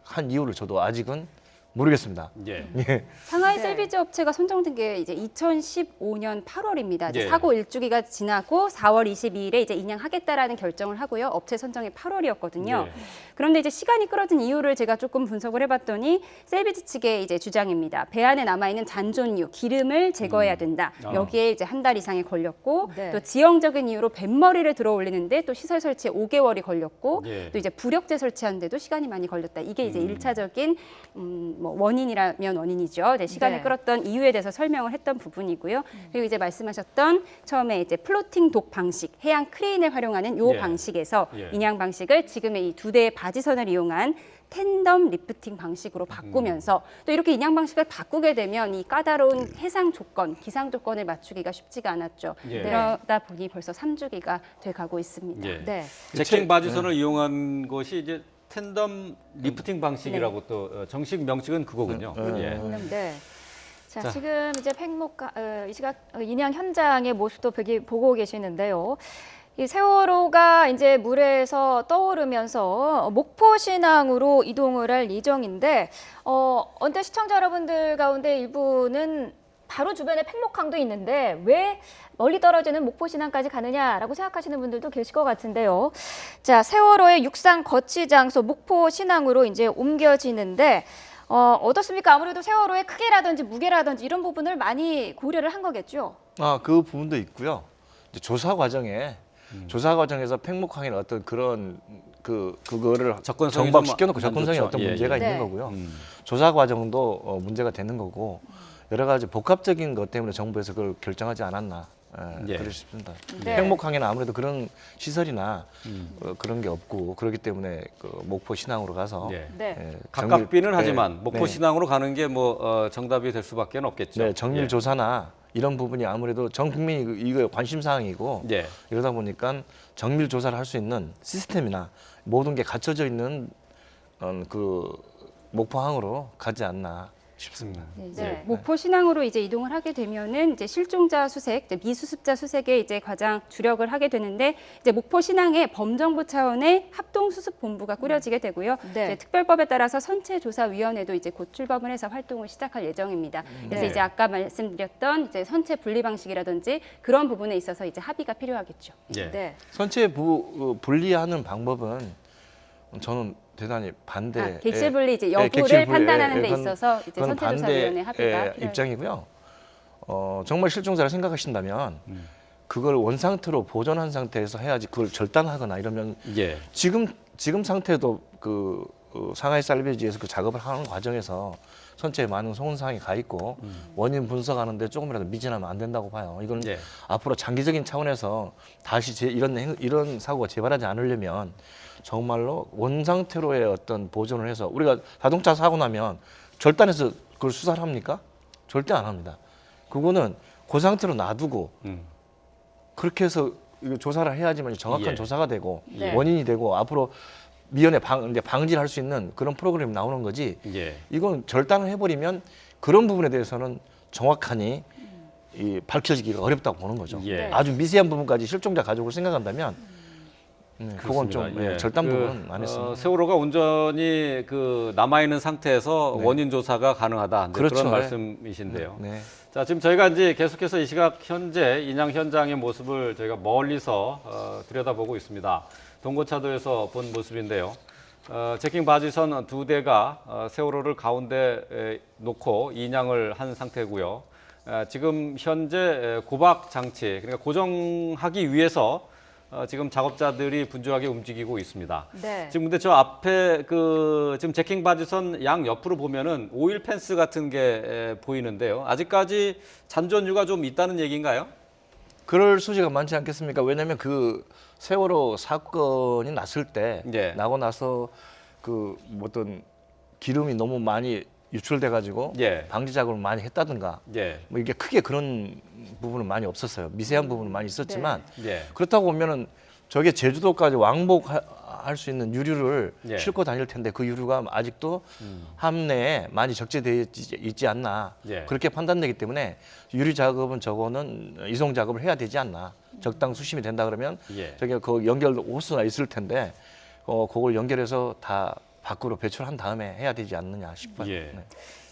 한 이유를 저도 아직은 모르겠습니다. 예. 예. 상하이 네. 셀비지 업체가 선정된 게 이제 2015년 8월입니다. 이제 예. 사고 일주기가 지나고 4월 22일에 이제 인양하겠다라는 결정을 하고요. 업체 선정이 8월이었거든요. 예. 그런데 이제 시간이 끌어진 이유를 제가 조금 분석을 해봤더니 셀비지 측의 이제 주장입니다. 배 안에 남아 있는 잔존유, 기름을 제거해야 된다. 아. 여기에 이제 한 달 이상이 걸렸고 네. 또 지형적인 이유로 뱃머리를 들어 올리는데 또 시설 설치에 5개월이 걸렸고 예. 또 이제 부력재 설치하는데도 시간이 많이 걸렸다. 이게 이제 일차적인 뭐 원인이라면 원인이죠. 네, 시간을 네. 끌었던 이유에 대해서 설명을 했던 부분이고요. 그리고 이제 말씀하셨던 처음에 이제 플로팅 독 방식, 해양 크레인을 활용하는 요 예. 방식에서 예. 인양 방식을 지금의 이 두 대의 바지선을 이용한 텐덤 리프팅 방식으로 바꾸면서 또 이렇게 인양 방식을 바꾸게 되면 이 까다로운 해상 조건, 기상 조건을 맞추기가 쉽지가 않았죠. 예. 그러다 보니 벌써 3주기가 돼가고 있습니다. 예. 네. 제킹 바지선을 이용한 것이 이제 텐덤 리프팅 방식이라고 또 정식 명칭은 그거군요. 예. 네. 자, 자. 지금 이제 이 시각 인양 현장의 모습도 보고 계시는데요. 이 세월호가 이제 물에서 떠오르면서 목포 신항으로 이동을 할 예정인데 언뜻 시청자 여러분들 가운데 일부는 바로 주변에 팽목항도 있는데 왜 멀리 떨어지는 목포 신항까지 가느냐라고 생각하시는 분들도 계실 것 같은데요. 자, 세월호의 육상 거치 장소 목포 신항으로 이제 옮겨지는데 어떻습니까? 아무래도 세월호의 크기라든지 무게라든지 이런 부분을 많이 고려를 한 거겠죠. 그 부분도 있고요. 이제 조사 과정에서 팽목항이나 어떤 그런 그거를 접근성이 정박시켜놓고 좀안 접근성에 좋죠. 어떤 예, 문제가 예. 있는 네. 거고요. 조사 과정도 문제가 되는 거고 여러 가지 복합적인 것 때문에 정부에서 그걸 결정하지 않았나 예. 그러고 싶습니다. 네. 행복항에는 아무래도 그런 시설이나 그런 게 없고 그렇기 때문에 그 목포 신항으로 가서 예. 네. 예, 가깝기는 정밀- 하지만 네, 목포 네. 신항으로 가는 게 뭐 정답이 될 수밖에 없겠죠. 네, 정밀 조사나 이런 부분이 아무래도 전 국민이 이거 관심 사항이고 예. 이러다 보니까 정밀 조사를 할 수 있는 시스템이나 모든 게 갖춰져 있는 그 목포항으로 가지 않나 싶습니다. 네, 이제 네. 목포 신항으로 이제 이동을 하게 되면은 이제 실종자 수색, 이제 미수습자 수색에 이제 가장 주력을 하게 되는데 이제 목포 신항에 범정부 차원의 합동수습본부가 꾸려지게 되고요. 네. 이제 특별법에 따라서 선체조사위원회도 이제 곧 출범을 해서 활동을 시작할 예정입니다. 그래서 네. 이제 아까 말씀드렸던 이제 선체 분리 방식이라든지 그런 부분에 있어서 이제 합의가 필요하겠죠. 예. 네. 선체 분리하는 방법은 저는 대단히 반대. 객실 분리 이제 예, 여부를 객실 분리, 판단하는 데 그건- 있어서 이제 그건 선체조사위원회 합의가 반대 필요해요. 입장이고요. 정말 실종자를 생각하신다면 그걸 원상태로 보존한 상태에서 해야지 그걸 절단하거나 이러면 예. 지금 상태도 그 상하이 살베지에서 그 작업을 하는 과정에서 선체에 많은 손상이 가 있고 원인 분석하는데 조금이라도 미진하면 안 된다고 봐요. 이건 예. 앞으로 장기적인 차원에서 다시 이런 사고가 재발하지 않으려면 정말로 원상태로의 어떤 보존을 해서 우리가 자동차 사고 나면 절단해서 그걸 수사를 합니까? 절대 안 합니다. 그거는 그 상태로 놔두고 그렇게 해서 이거 조사를 해야지만 정확한 예. 조사가 되고 네. 원인이 되고 앞으로 미연에 이제 방지를 할 수 있는 그런 프로그램이 나오는 거지. 예. 이건 절단을 해버리면 그런 부분에 대해서는 정확하니 밝혀지기가 어렵다고 보는 거죠. 예. 아주 미세한 부분까지 실종자 가족을 생각한다면 그건 좀 그렇습니다. 예. 절단 부분은 안 했습니다. 세월호가 온전히 그 남아 있는 상태에서 네. 원인 조사가 가능하다. 이제 그렇죠. 그런 네. 말씀이신데요. 네. 자, 지금 저희가 이제 계속해서 이 시각 현재 인양 현장의 모습을 저희가 멀리서 들여다보고 있습니다. 동고차도에서 본 모습인데요. 제킹 바지선 2대가 세월호를 가운데 놓고 인양을 한 상태고요. 지금 현재 고박 장치, 그러니까 고정하기 위해서 지금 작업자들이 분주하게 움직이고 있습니다. 네. 지금 근데 저 앞에 그 지금 제킹 바지선 양 옆으로 보면은 오일 펜스 같은 게 보이는데요. 아직까지 잔존유가 좀 있다는 얘기인가요? 그럴 소지가 많지 않겠습니까? 왜냐하면 그 세월호 사건이 났을 때 예. 나고 나서 그 어떤 기름이 너무 많이 유출돼 가지고 예. 방지 작업을 많이 했다든가 예. 뭐 이게 크게 그런 부분은 많이 없었어요. 미세한 부분은 많이 있었지만 예. 그렇다고 보면은 저게 제주도까지 왕복할 수 있는 유류를 예. 싣고 다닐 텐데 그 유류가 아직도 함내에 많이 적재되어 있지 않나 예. 그렇게 판단되기 때문에 유류 작업은 저거는 이송 작업을 해야 되지 않나 적당 수심이 된다 그러면 예. 저게 그 연결 호스가 있을 텐데 그걸 연결해서 다 밖으로 배출한 다음에 해야 되지 않느냐 싶어요. 예. 네.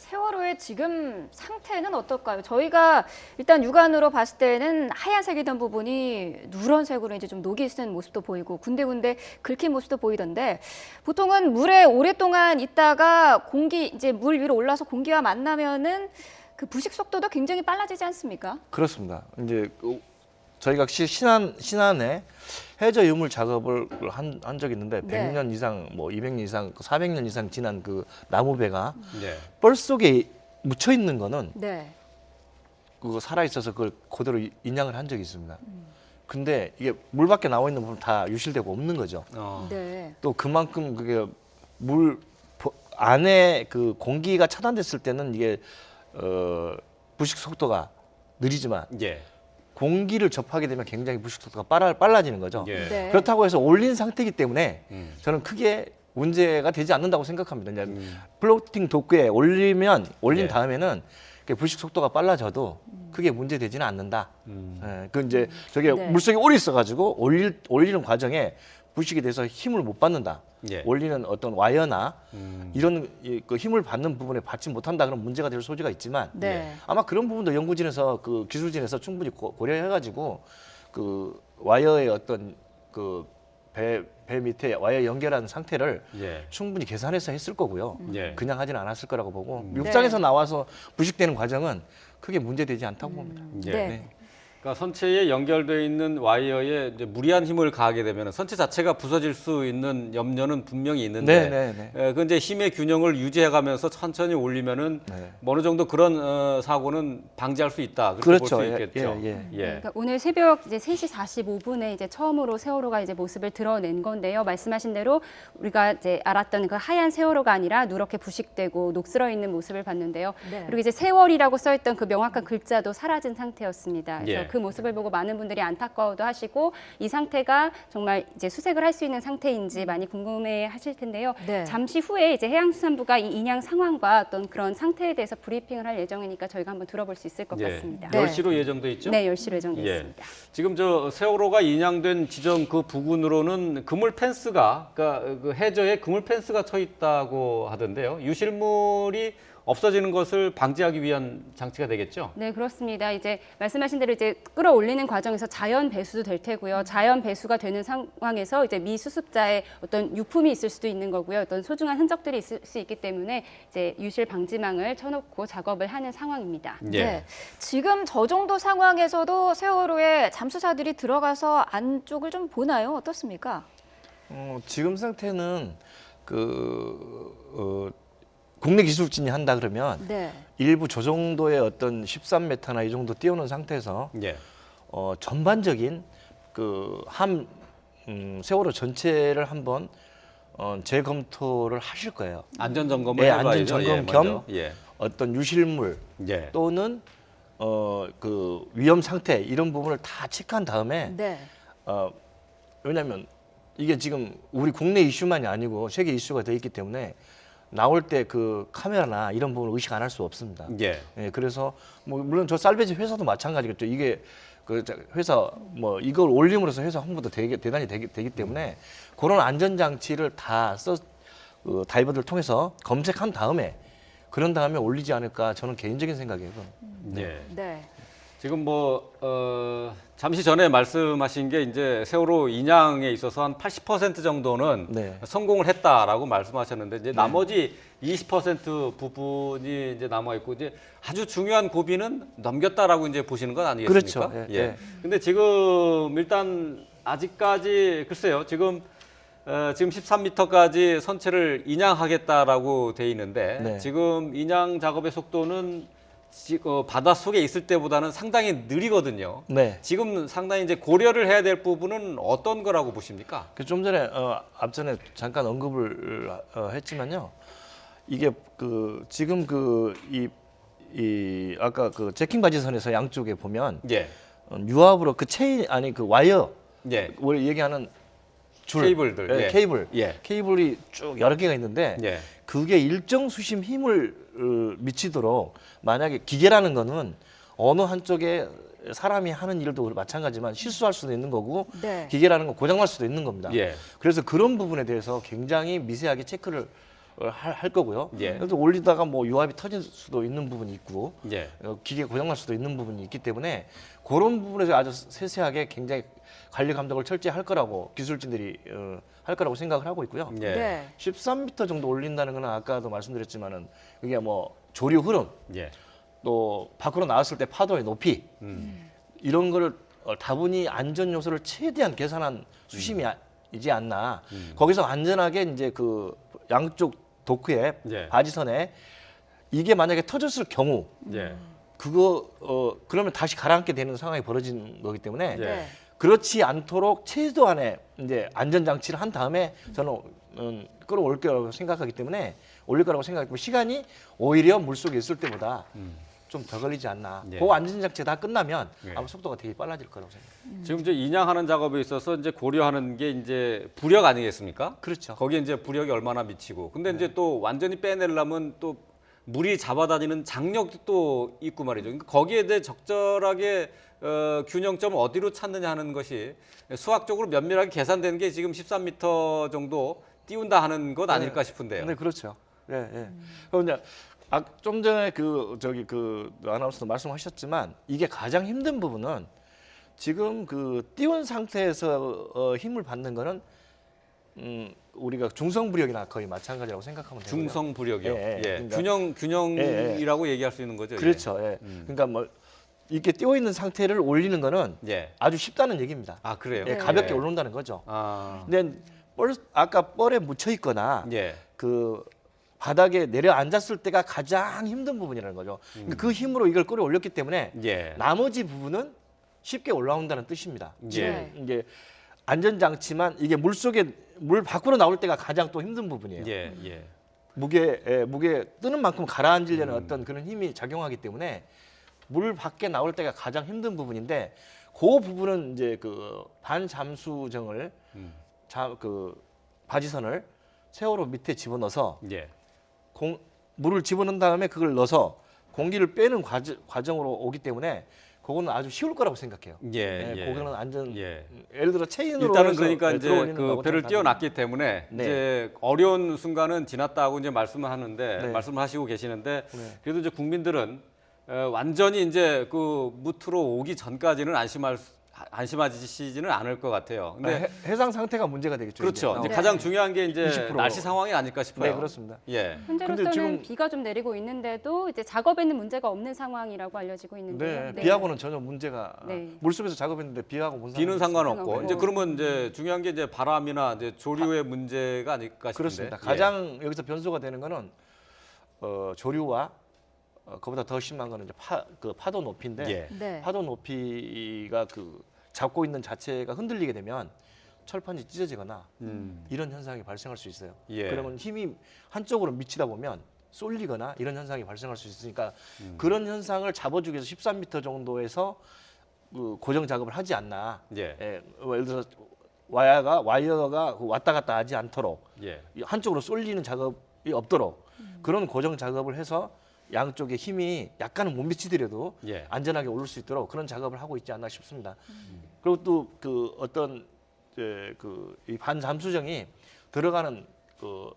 세월호의 지금 상태는 어떨까요? 저희가 일단 육안으로 봤을 때는 하얀색이던 부분이 누런색으로 이제 좀 녹이 쓴 모습도 보이고 군데군데 긁힌 모습도 보이던데 보통은 물에 오랫동안 있다가 이제 물 위로 올라서 공기와 만나면은 그 부식 속도도 굉장히 빨라지지 않습니까? 그렇습니다. 이제 저희가 신안에 해저 유물 작업을 한 적이 있는데 네. 100년 이상, 뭐 200년 이상, 400년 이상 지난 그 나무배가 예. 뻘 속에 묻혀 있는 거는 네. 그거 살아 있어서 그걸 그대로 인양을 한 적이 있습니다. 근데 이게 물 밖에 나와 있는 부분 다 유실되고 없는 거죠. 네. 또 그만큼 그게 물 안에 그 공기가 차단됐을 때는 이게 부식 속도가 느리지만 예. 공기를 접하게 되면 굉장히 부식 속도가 빨라지는 거죠. 예. 네. 그렇다고 해서 올린 상태이기 때문에 저는 저는 크게 문제가 되지 않는다고 생각합니다. 이제 플로팅 도크에 올린 예. 다음에는 부식 속도가 빨라져도 크게 문제 되지는 않는다. 그 이제 저게 네. 물속에 오래 있어가지고 올리는 과정에 부식이 돼서 힘을 못 받는다. 예. 올리는 어떤 와이어나 이런 그 힘을 받는 부분에 받지 못한다 그런 문제가 될 소지가 있지만 네. 아마 그런 부분도 연구진에서 그 기술진에서 충분히 고려해가지고 그 와이어의 어떤 그 배 밑에 와이어 연결한 상태를 예. 충분히 계산해서 했을 거고요. 예. 그냥 하지는 않았을 거라고 보고 육상에서 나와서 부식되는 과정은 크게 문제되지 않다고 봅니다. 예. 네. 그러니까 선체에 연결되어 있는 와이어에 이제 무리한 힘을 가하게 되면 선체 자체가 부서질 수 있는 염려는 분명히 있는데, 네. 그 이제 힘의 균형을 유지해가면서 천천히 올리면은 네. 어느 정도 그런 사고는 방지할 수 있다. 그렇게 그렇죠. 볼 수 있겠죠. 예. 그러니까 오늘 새벽 이제 3시 45분에 이제 처음으로 세월호가 이제 모습을 드러낸 건데요. 말씀하신 대로 우리가 이제 알았던 그 하얀 세월호가 아니라 누렇게 부식되고 녹슬어 있는 모습을 봤는데요. 네. 그리고 이제 세월이라고 써 있던 그 명확한 글자도 사라진 상태였습니다. 그래서 예. 그 모습을 보고 많은 분들이 안타까워도 하시고 이 상태가 정말 이제 수색을 할 수 있는 상태인지 많이 궁금해 하실 텐데요. 네. 잠시 후에 이제 해양수산부가 이 인양 상황과 어떤 그런 상태에 대해서 브리핑을 할 예정이니까 저희가 한번 들어볼 수 있을 것 같습니다. 네. 10시로 예정돼 있죠? 네, 10시로 예정돼 예. 있습니다. 지금 저 세월호가 인양된 지점 그 부근으로는 그물 펜스가, 그러니까 그 해저에 그물 펜스가 쳐 있다고 하던데요. 유실물이 없어지는 것을 방지하기 위한 장치가 되겠죠? 네, 그렇습니다. 이제 말씀하신 대로 이제 끌어올리는 과정에서 자연 배수도 될 테고요. 자연 배수가 되는 상황에서 이제 미수습자의 어떤 유품이 있을 수도 있는 거고요. 어떤 소중한 흔적들이 있을 수 있기 때문에 이제 유실 방지망을 쳐놓고 작업을 하는 상황입니다. 예. 네. 지금 저 정도 상황에서도 세월호에 잠수사들이 들어가서 안쪽을 좀 보나요? 어떻습니까? 지금 상태는 국내 기술진이 한다 그러면 네. 일부 저 정도의 어떤 13m나 이 정도 띄우는 상태에서 예. 전반적인 세월호 전체를 한번 재검토를 하실 거예요. 안전 점검을 네, 해봐야죠. 안전 점검 예, 겸 먼저. 예. 어떤 유실물 예. 또는 위험 상태 이런 부분을 다 체크한 다음에 네. 왜냐하면 이게 지금 우리 국내 이슈만이 아니고 세계 이슈가 돼 있기 때문에 나올 때 그 카메라나 이런 부분을 의식 안 할 수 없습니다. 예. 예, 그래서 뭐 물론 저 살베지 회사도 마찬가지겠죠. 이게 그 회사 뭐 이걸 올림으로써 회사 홍보도 대단히 되기 때문에 그런 안전 장치를 다 다이버들 통해서 검색한 다음에 그런 다음에 올리지 않을까 저는 개인적인 생각이에요. 예. 네. 지금 잠시 전에 말씀하신 게 이제 세월호 인양에 있어서 한 80% 정도는 네. 성공을 했다라고 말씀하셨는데 이제 나머지 20% 부분이 이제 남아 있고 이제 아주 중요한 고비는 넘겼다라고 이제 보시는 건 아니겠습니까? 그렇죠. 예. 근데 지금 일단 아직까지 글쎄요. 지금 13m까지 선체를 인양하겠다라고 돼 있는데 네. 지금 인양 작업의 속도는 바닷속에 있을 때보다는 상당히 느리거든요. 네. 지금 상당히 이제 고려를 해야 될 부분은 어떤 거라고 보십니까? 좀 전에 앞전에 잠깐 언급을 했지만요. 이게 지금 아까 제킹 바지선에서 양쪽에 보면 예. 유압으로 그 체인 아니 그 와이어 예. 우리 얘기하는 줄 케이블들. 예, 예. 케이블 예. 케이블이 쭉 여러 개가 있는데 예. 그게 일정 수심 힘을 미치도록 만약에 기계라는 거는 어느 한쪽에 사람이 하는 일도 마찬가지지만 실수할 수도 있는 거고 네. 기계라는 건 고장날 수도 있는 겁니다. 예. 그래서 그런 부분에 대해서 굉장히 미세하게 체크를 할 거고요. 예. 그래서 올리다가 뭐 유압이 터질 수도 있는 부분이 있고 예. 기계 고장날 수도 있는 부분이 있기 때문에 그런 부분에서 아주 세세하게 굉장히 관리 감독을 철저히 할 거라고 기술진들이 할 거라고 생각을 하고 있고요. 예. 네. 13m 정도 올린다는 거는 아까도 말씀드렸지만은 그게 뭐 조류 흐름 예. 또 밖으로 나왔을 때 파도의 높이 이런 거를 다분히 안전 요소를 최대한 계산한 수심이지 않나. 거기서 안전하게 이제 그 양쪽 도크에 예. 바지선에 이게 만약에 터졌을 경우 예. 그러면 다시 가라앉게 되는 상황이 벌어지는 거기 때문에 예. 네. 그렇지 않도록 최소한의 이제 안전 장치를 한 다음에 저는 끌어올 거라고 생각하기 때문에 올릴 거라고 생각하고 시간이 오히려 물속에 있을 때보다 좀 더 걸리지 않나. 예. 그 안전 장치 다 끝나면 예. 아마 속도가 되게 빨라질 거라고 생각합니다. 지금 이제 인양하는 작업에 있어서 이제 고려하는 게 이제 부력 아니겠습니까? 그렇죠. 거기에 이제 부력이 얼마나 미치고. 근데 이제 또 완전히 빼내려면 또 물이 잡아다니는 장력도 또 있고 말이죠. 그러니까 거기에 대해 적절하게 균형점을 어디로 찾느냐 하는 것이 수학적으로 면밀하게 계산된 게 지금 13m 정도 띄운다 하는 것 아닐까 싶은데요. 네, 그렇죠. 예, 예. 그럼 이제 좀 전에 그 아나운서도 말씀하셨지만 이게 가장 힘든 부분은 지금 띄운 상태에서 힘을 받는 거는 우리가 중성부력이나 거의 마찬가지라고 생각하면 돼요. 중성부력이요. 예, 예. 예. 그러니까- 균형이라고 얘기할 수 있는 거죠. 그렇죠. 예. 그러니까 뭐 이렇게 띄워 있는 상태를 올리는 거는 예. 아주 쉽다는 얘기입니다. 아 그래요? 예, 가볍게 올라온다는 거죠. 아. 근데 아까 뻘에 묻혀 있거나 예. 그 바닥에 내려앉았을 때가 가장 힘든 부분이라는 거죠. 그 힘으로 이걸 끌어 올렸기 때문에 예. 나머지 부분은 쉽게 올라온다는 뜻입니다. 예. 이게 안전장치만 이게 물 밖으로 나올 때가 가장 또 힘든 부분이에요. 예. 예. 무게 뜨는 만큼 가라앉으려는 어떤 그런 힘이 작용하기 때문에 물 밖에 나올 때가 가장 힘든 부분인데 그 부분은 이제 그 반잠수정을 그 바지선을 세월호 밑에 집어넣어서 예. 물을 집어넣은 다음에 그걸 넣어서 공기를 빼는 과정으로 오기 때문에 그거는 아주 쉬울 거라고 생각해요. 예. 예. 그거는 안전. 예. 예를 들어 체인으로 일단은 해서 그러니까 이제 들어올리는 그 거하고 배를 좀 띄워놨기 때문에 네. 이제 어려운 순간은 지났다고 이제 말씀을 하는데 네. 말씀을 하시고 계시는데 네. 그래도 이제 국민들은 완전히 이제 그 무트로 오기 전까지는 안심하시지는 않을 것 같아요. 근데 해상 상태가 문제가 되겠죠. 그렇죠. 이제. 이제 네. 가장 중요한 게 이제 20%. 날씨 상황이 아닐까 싶어요. 네, 그렇습니다. 예. 현재로서는 지금- 비가 좀 내리고 있는데도 이제 작업에는 문제가 없는 상황이라고 알려지고 네, 있는데요. 비하고는 전혀 문제가 네. 물속에서 작업했는데 비하고 뭔 비는 상관없고 상관없고. 이제 그러면 이제 중요한 게 이제 바람이나 이제 조류의 문제가 아닐까 싶은데. 그렇습니다. 예. 가장 여기서 변수가 되는 거는 조류와 그보다 더 심한 거는 이제 파도 높이인데 예. 네. 파도 높이가 그 잡고 있는 자체가 흔들리게 되면 철판이 찢어지거나 이런 현상이 발생할 수 있어요. 예. 그러면 힘이 한쪽으로 미치다 보면 쏠리거나 이런 현상이 발생할 수 있으니까 그런 현상을 잡아주기 위해서 13m 정도에서 그 고정 작업을 하지 않나. 예. 예를 들어서 와이어가 왔다 갔다 하지 않도록 예. 한쪽으로 쏠리는 작업이 없도록 그런 고정 작업을 해서 양쪽에 힘이 약간은 못 미치더라도 예. 안전하게 오를 수 있도록 그런 작업을 하고 있지 않나 싶습니다. 그리고 또 그 어떤 이 반잠수정이 들어가는 그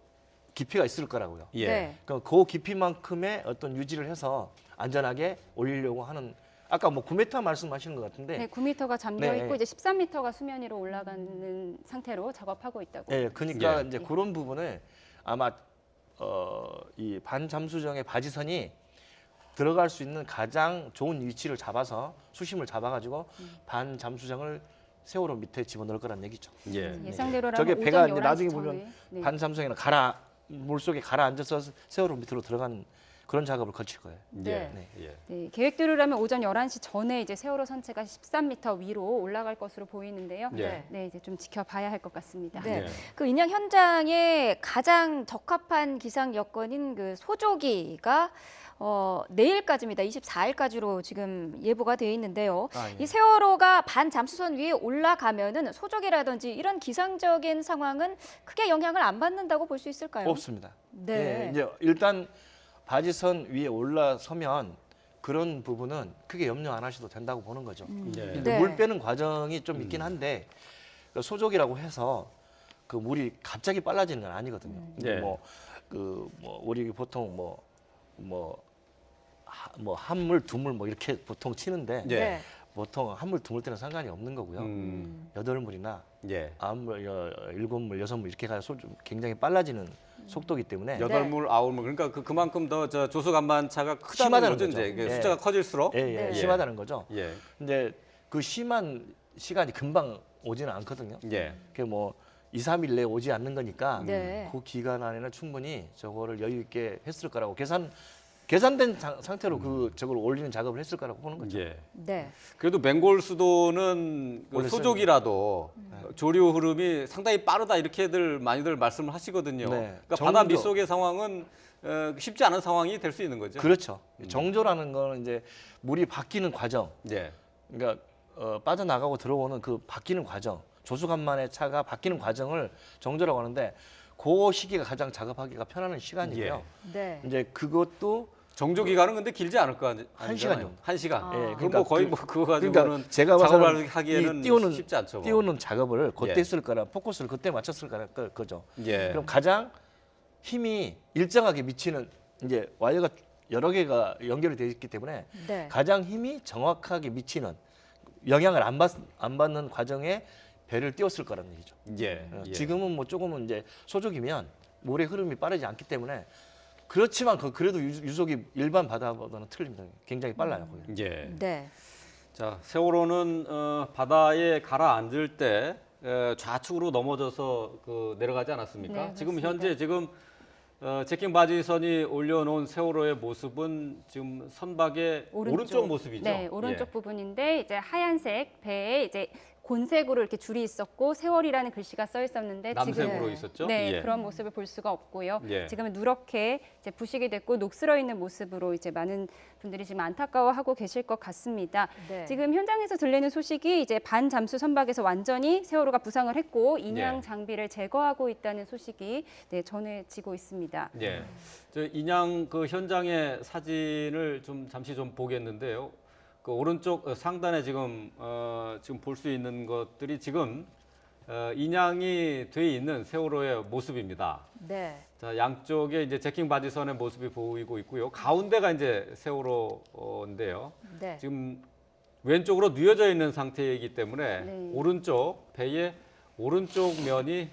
깊이가 있을 거라고요. 예. 네. 그러니까 그 깊이만큼의 어떤 유지를 해서 안전하게 올리려고 하는 아까 뭐 9m 말씀하시는 것 같은데 네, 9m가 잠겨 네, 있고 네. 이제 13m가 수면 위로 올라가는 상태로 작업하고 있다고. 예, 그러니까 예. 이제 그런 부분을 아마 이 반잠수정의 바지선이 들어갈 수 있는 가장 좋은 위치를 잡아서 수심을 잡아가지고 반잠수정을 세월호 밑에 집어넣을 거란 얘기죠. 예. 예상대로라면 저게 오전 배가 이제 11시 나중에 전에, 보면 네. 반잠수정에는 물속에 가라앉아서 세월호 밑으로 들어가는 그런 작업을 거칠 거예요. 예. 네. 예. 네, 계획대로라면 오전 11시 전에 이제 세월호 선체가 13m 위로 올라갈 것으로 보이는데요. 예. 네, 이제 좀 지켜봐야 할 것 같습니다. 네. 예. 그 인양 현장에 가장 적합한 기상 여건인 그 소조기가 내일까지입니다. 24일까지로 지금 예보가 되어 있는데요. 예. 이 세월호가 반잠수선 위에 올라가면은 소조기라든지 이런 기상적인 상황은 크게 영향을 안 받는다고 볼 수 있을까요? 없습니다. 네. 예, 이제 일단 바지선 위에 올라서면 그런 부분은 크게 염려 안 하셔도 된다고 보는 거죠. 예. 근데 네. 물 빼는 과정이 좀 있긴 한데 그 소족이라고 해서 그 물이 갑자기 빨라지는 건 아니거든요. 예. 우리 보통 한물 두물 뭐 이렇게 보통 치는데 예. 네. 보통 한물 두물 때는 상관이 없는 거고요. 여덟 물이나 예. 아홉 물, 일곱 물, 여섯 물 이렇게 가서 굉장히 빨라지는 속도이기 때문에 여덟 물, 아홉 물 그러니까 그만큼 더 조수 간만차가 크다는 심하다는 거죠. 거죠. 이제 이게 예. 숫자가 커질수록. 예, 예. 심하다는 거죠. 예. 근데 그 심한 시간이 금방 오지는 않거든요. 예. 그게 뭐 2, 3일 내에 오지 않는 거니까 네. 그 기간 안에는 충분히 저거를 여유 있게 했을 거라고 계산된 상태로 저걸 올리는 작업을 했을 거라고 보는 거죠. 예. 네. 그래도 맹골 수도는 그 원래 소족이라도 조류 흐름이 상당히 빠르다 이렇게들 많이들 말씀을 하시거든요. 네. 그러니까 바다 정조. 밑속의 상황은 쉽지 않은 상황이 될 수 있는 거죠. 그렇죠. 정조라는 거는 이제 물이 바뀌는 과정. 예. 그러니까 빠져나가고 들어오는 그 바뀌는 과정. 조수간만의 차가 바뀌는 과정을 정조라고 하는데 그 시기가 가장 작업하기가 편안한 시간이고요. 네. 이제 그것도 정조 기간은 근데 길지 않을 거 아니잖아요. 한 시간 정도. 한 시간. 아. 예, 그럼 뭐 거의 뭐 그거 가지고는 그러니까 제가 봐서는 작업을 하기에는 이 띄우는 쉽지 않죠. 뭐. 띄우는 작업을 그때 예. 했을 거라 포커스를 그때 맞췄을 거라 그죠. 예. 그럼 가장 힘이 일정하게 미치는 이제 와이어가 여러 개가 연결이 되어 있기 때문에 네. 가장 힘이 정확하게 미치는 영향을 안 받는 과정에 배를 띄웠을 거라는 얘기죠. 예. 예. 지금은 뭐 조금은 이제 소족이면 물의 흐름이 빠르지 않기 때문에 그렇지만 그래도 유속이 일반 바다보다는 틀립니다. 굉장히 빨라요. 거기는. 예. 네. 자, 세월호는 바다에 가라앉을 때 좌측으로 넘어져서 내려가지 않았습니까? 네, 지금 맞습니다. 현재 지금 제킹 바지선이 올려놓은 세월호의 모습은 지금 선박의 오른쪽 모습이죠. 네, 오른쪽 예. 부분인데 이제 하얀색 배에 이제 곤색으로 이렇게 줄이 있었고 세월이라는 글씨가 써 있었는데 남색으로 지금 있었죠? 네, 예. 그런 모습을 볼 수가 없고요. 예. 지금은 누렇게 이제 부식이 됐고 녹슬어 있는 모습으로 이제 많은 분들이 지금 안타까워하고 계실 것 같습니다. 네. 지금 현장에서 들리는 소식이 이제 반잠수 선박에서 완전히 세월호가 부상을 했고 인양 예. 장비를 제거하고 있다는 소식이 네, 전해지고 있습니다. 예. 저 인양 현장의 사진을 잠시 보겠는데요. 오른쪽 상단에 지금 볼 수 있는 것들이 지금 인양이 돼 있는 세월호의 모습입니다. 네. 자, 양쪽에 이제 제킹 바지선의 모습이 보이고 있고요. 가운데가 이제 세월호인데요. 네. 지금 왼쪽으로 뉘어져 있는 상태이기 때문에 네. 오른쪽 배의 오른쪽 면이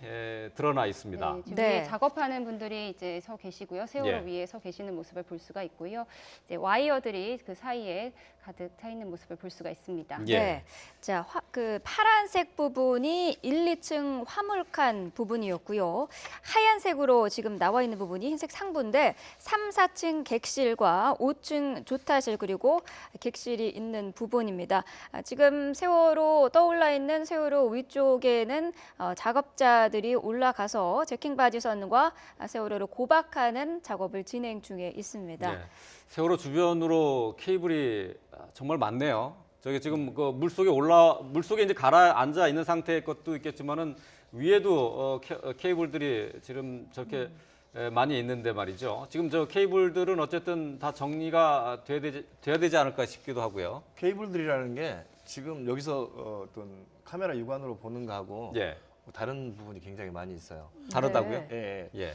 드러나 있습니다. 네, 지금 네. 위에 작업하는 분들이 이제 서 계시고요. 세월호 예. 위에 서 계시는 모습을 볼 수가 있고요. 이제 와이어들이 그 사이에 가득 차 있는 모습을 볼 수가 있습니다. 예. 네. 자, 파란색 부분이 1, 2층 화물칸 부분이었고요. 하얀색으로 지금 나와 있는 부분이 흰색 상부인데 3, 4층 객실과 5층 조타실 그리고 객실이 있는 부분입니다. 지금 세월호 떠올라 있는 세월호 위쪽에는 작업자들이 올라가서 제킹 바지선과 세월호를 고박하는 작업을 진행 중에 있습니다. 네. 세월호 주변으로 케이블이 정말 많네요. 저기 지금 물속에 이제 가라앉아 있는 상태의 것도 있겠지만은 위에도 케이블들이 지금 저렇게 많이 있는데 말이죠. 지금 저 케이블들은 어쨌든 다 정리가 돼야 되지 않을까 싶기도 하고요. 케이블들이라는 게 지금 여기서 어떤 카메라 육안으로 보는 거하고 예. 다른 부분이 굉장히 많이 있어요. 다르다고요? 네. 예, 예. 예.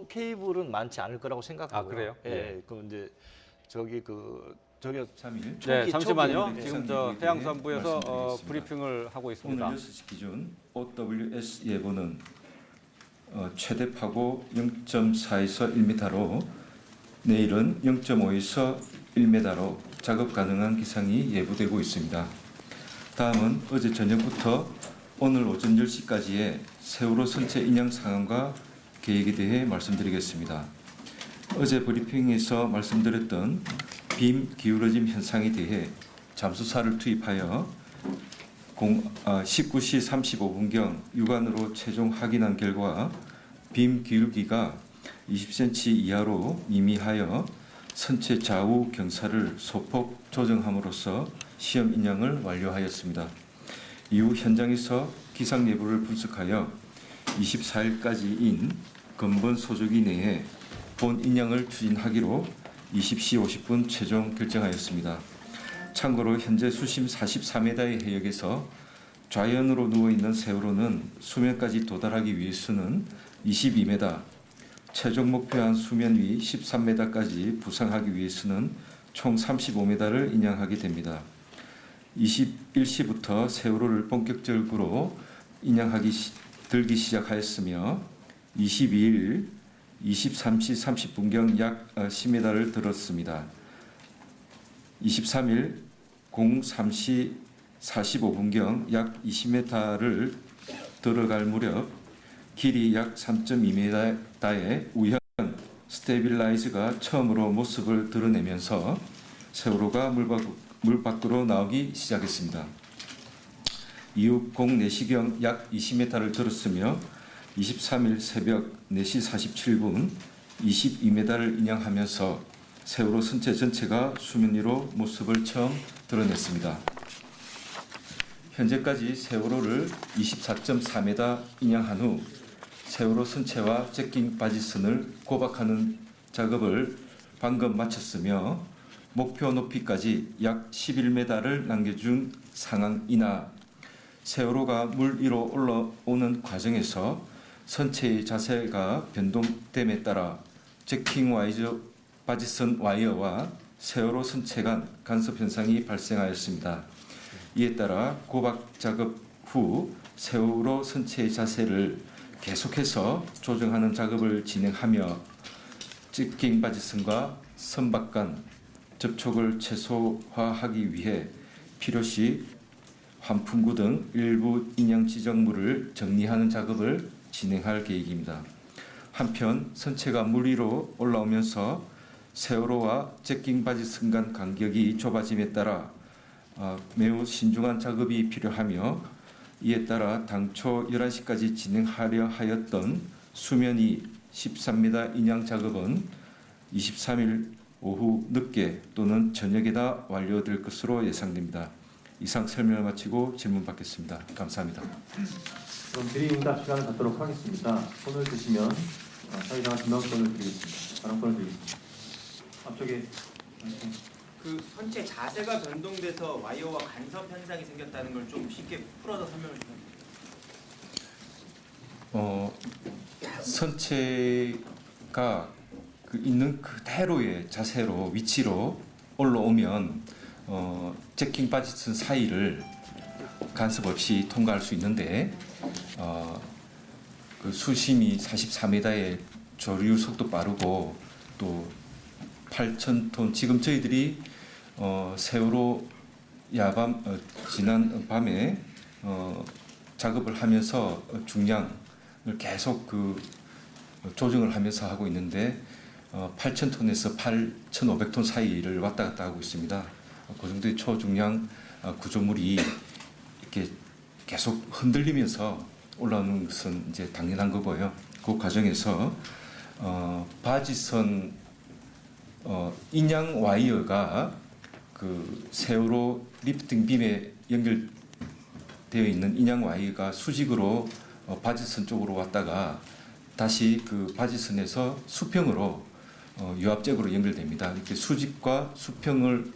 케이블은 많지 않을 거라고 생각하고요. 아, 그래요? 예. 예. 그 이제 저기 3일 네, 잠시만요. 초기 지금 저 예상에 해양수산부에서 말씀드리겠습니다. 브리핑을 하고 있습니다. 오늘 6시 기준 OWS 예보는 최대 파고 0.4에서 1m로 내일은 0.5에서 1m로 작업 가능한 기상이 예보되고 있습니다. 다음은 어제 저녁부터 오늘 오전 10시까지의 세월호 선체 인양 상황과 계획에 대해 말씀드리겠습니다. 어제 브리핑에서 말씀드렸던 빔 기울어짐 현상에 대해 잠수사를 투입하여 19시 35분경 육안으로 최종 확인한 결과 빔 기울기가 20cm 이하로 미미하여 선체 좌우 경사를 소폭 조정함으로써 시험 인양을 완료하였습니다. 이후 현장에서 기상 예보를 분석하여 24일까지인 근본 소조기 내에 본 인양을 추진하기로 20시 50분 최종 결정하였습니다. 참고로 현재 수심 44m의 해역에서 좌연으로 누워있는 세월호는 수면까지 도달하기 위해서는 22m, 최종 목표한 수면 위 13m까지 부상하기 위해서는 총 35m를 인양하게 됩니다. 21시부터 세월호를 본격적으로 들기 시작하였으며 22일 23시 30분경 약 10m를 들었습니다. 23일 03시 45분경 약 20m를 들어갈 무렵 길이 약 3.2m의 우현 스테빌라이즈가 처음으로 모습을 드러내면서 세월호가 물 밖으로 나오기 시작했습니다. 이후 04시경 약 20m를 들었으며 23일 새벽 4시 47분 22m를 인양하면서 세월호 선체 전체가 수면 위로 모습을 처음 드러냈습니다. 현재까지 세월호를 24.4m 인양한 후 세월호 선체와 제킹 바지선을 고박하는 작업을 방금 마쳤으며 목표 높이까지 약 11m를 남겨준 상황이나 세월호가 물 위로 올라오는 과정에서 선체의 자세가 변동됨에 따라 제킹 바지선 와이어와 세월호 선체 간 간섭 현상이 발생하였습니다. 이에 따라 고박 작업 후 세월호 선체의 자세를 계속해서 조정하는 작업을 진행하며 제킹 바지선과 선박 간 접촉을 최소화하기 위해 필요시 환풍구 등 일부 인양 지정물을 정리하는 작업을 진행할 계획입니다. 한편 선체가 물 위로 올라오면서 세월호와 제킹 바지선 간 간격이 좁아짐에 따라 매우 신중한 작업이 필요하며 이에 따라 당초 11시까지 진행하려 하였던 수면 위 13m 인양 작업은 23일 오후 늦게 또는 저녁에다 완료될 것으로 예상됩니다. 이상 설명을 마치고 질문 받겠습니다. 감사합니다. 그럼 질의응답 시간을 갖도록 하겠습니다. 손을 드시면 사회자가 지명권을 드리겠습니다. 발언권을 드리겠습니다. 앞쪽에 그 선체 자세가 변동돼서 와이어와 간섭 현상이 생겼다는 걸 좀 쉽게 풀어서 설명을 주세요. 선체가 있는 그대로의 자세로 위치로 올라오면 제킹 바지선 사이를 간섭 없이 통과할 수 있는데 그 수심이 44m의 조류 속도 빠르고 또 8,000톤 지금 저희들이 세월호 야밤 지난 밤에 작업을 하면서 중량을 계속 그 조정을 하면서 하고 있는데 8,000톤에서 8,500톤 사이를 왔다 갔다 하고 있습니다. 그 정도의 초중량 구조물이 이렇게 계속 흔들리면서 올라오는 것은 이제 당연한 거고요. 그 과정에서 바지선 인양 와이어가 그 세월호 리프팅 빔에 연결되어 있는 인양 와이어가 수직으로 바지선 쪽으로 왔다가 다시 그 바지선에서 수평으로 유압적으로 연결됩니다. 이렇게 수직과 수평을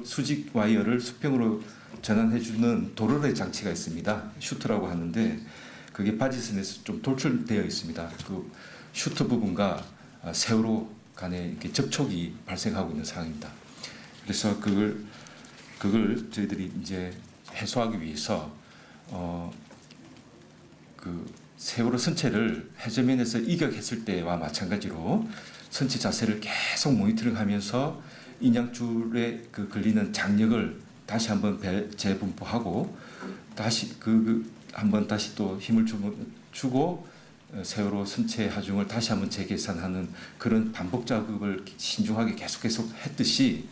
수직 와이어를 수평으로 전환해주는 도르래 장치가 있습니다. 슈트라고 하는데 그게 바지선에서 좀 돌출되어 있습니다. 그 슈트 부분과 세월호 간에 이렇게 접촉이 발생하고 있는 상황입니다. 그래서 그걸 저희들이 이제 해소하기 위해서 그 세월호 선체를 해저면에서 이격했을 때와 마찬가지로 선체 자세를 계속 모니터링하면서 인양줄에 그 걸리는 장력을 다시 한번 재분포하고 다시 한번 다시 또 힘을 주고 세월호 선체 하중을 다시 한번 재계산하는 그런 반복 작업을 신중하게 계속 했듯이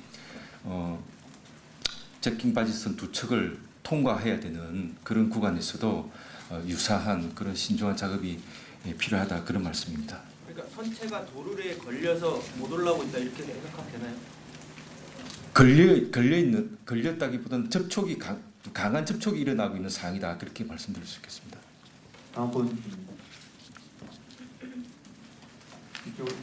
제킹 바지선 두 척을 통과해야 되는 그런 구간에서도 유사한 그런 신중한 작업이 필요하다 그런 말씀입니다. 그러니까 선체가 도르래에 걸려서 못 올라오고 있다 이렇게 생각하면 되나요? 걸렸다기보다는 접촉이 강한 접촉이 일어나고 있는 상황이다 그렇게 말씀드릴 수 있겠습니다. 다음 분 이쪽으로.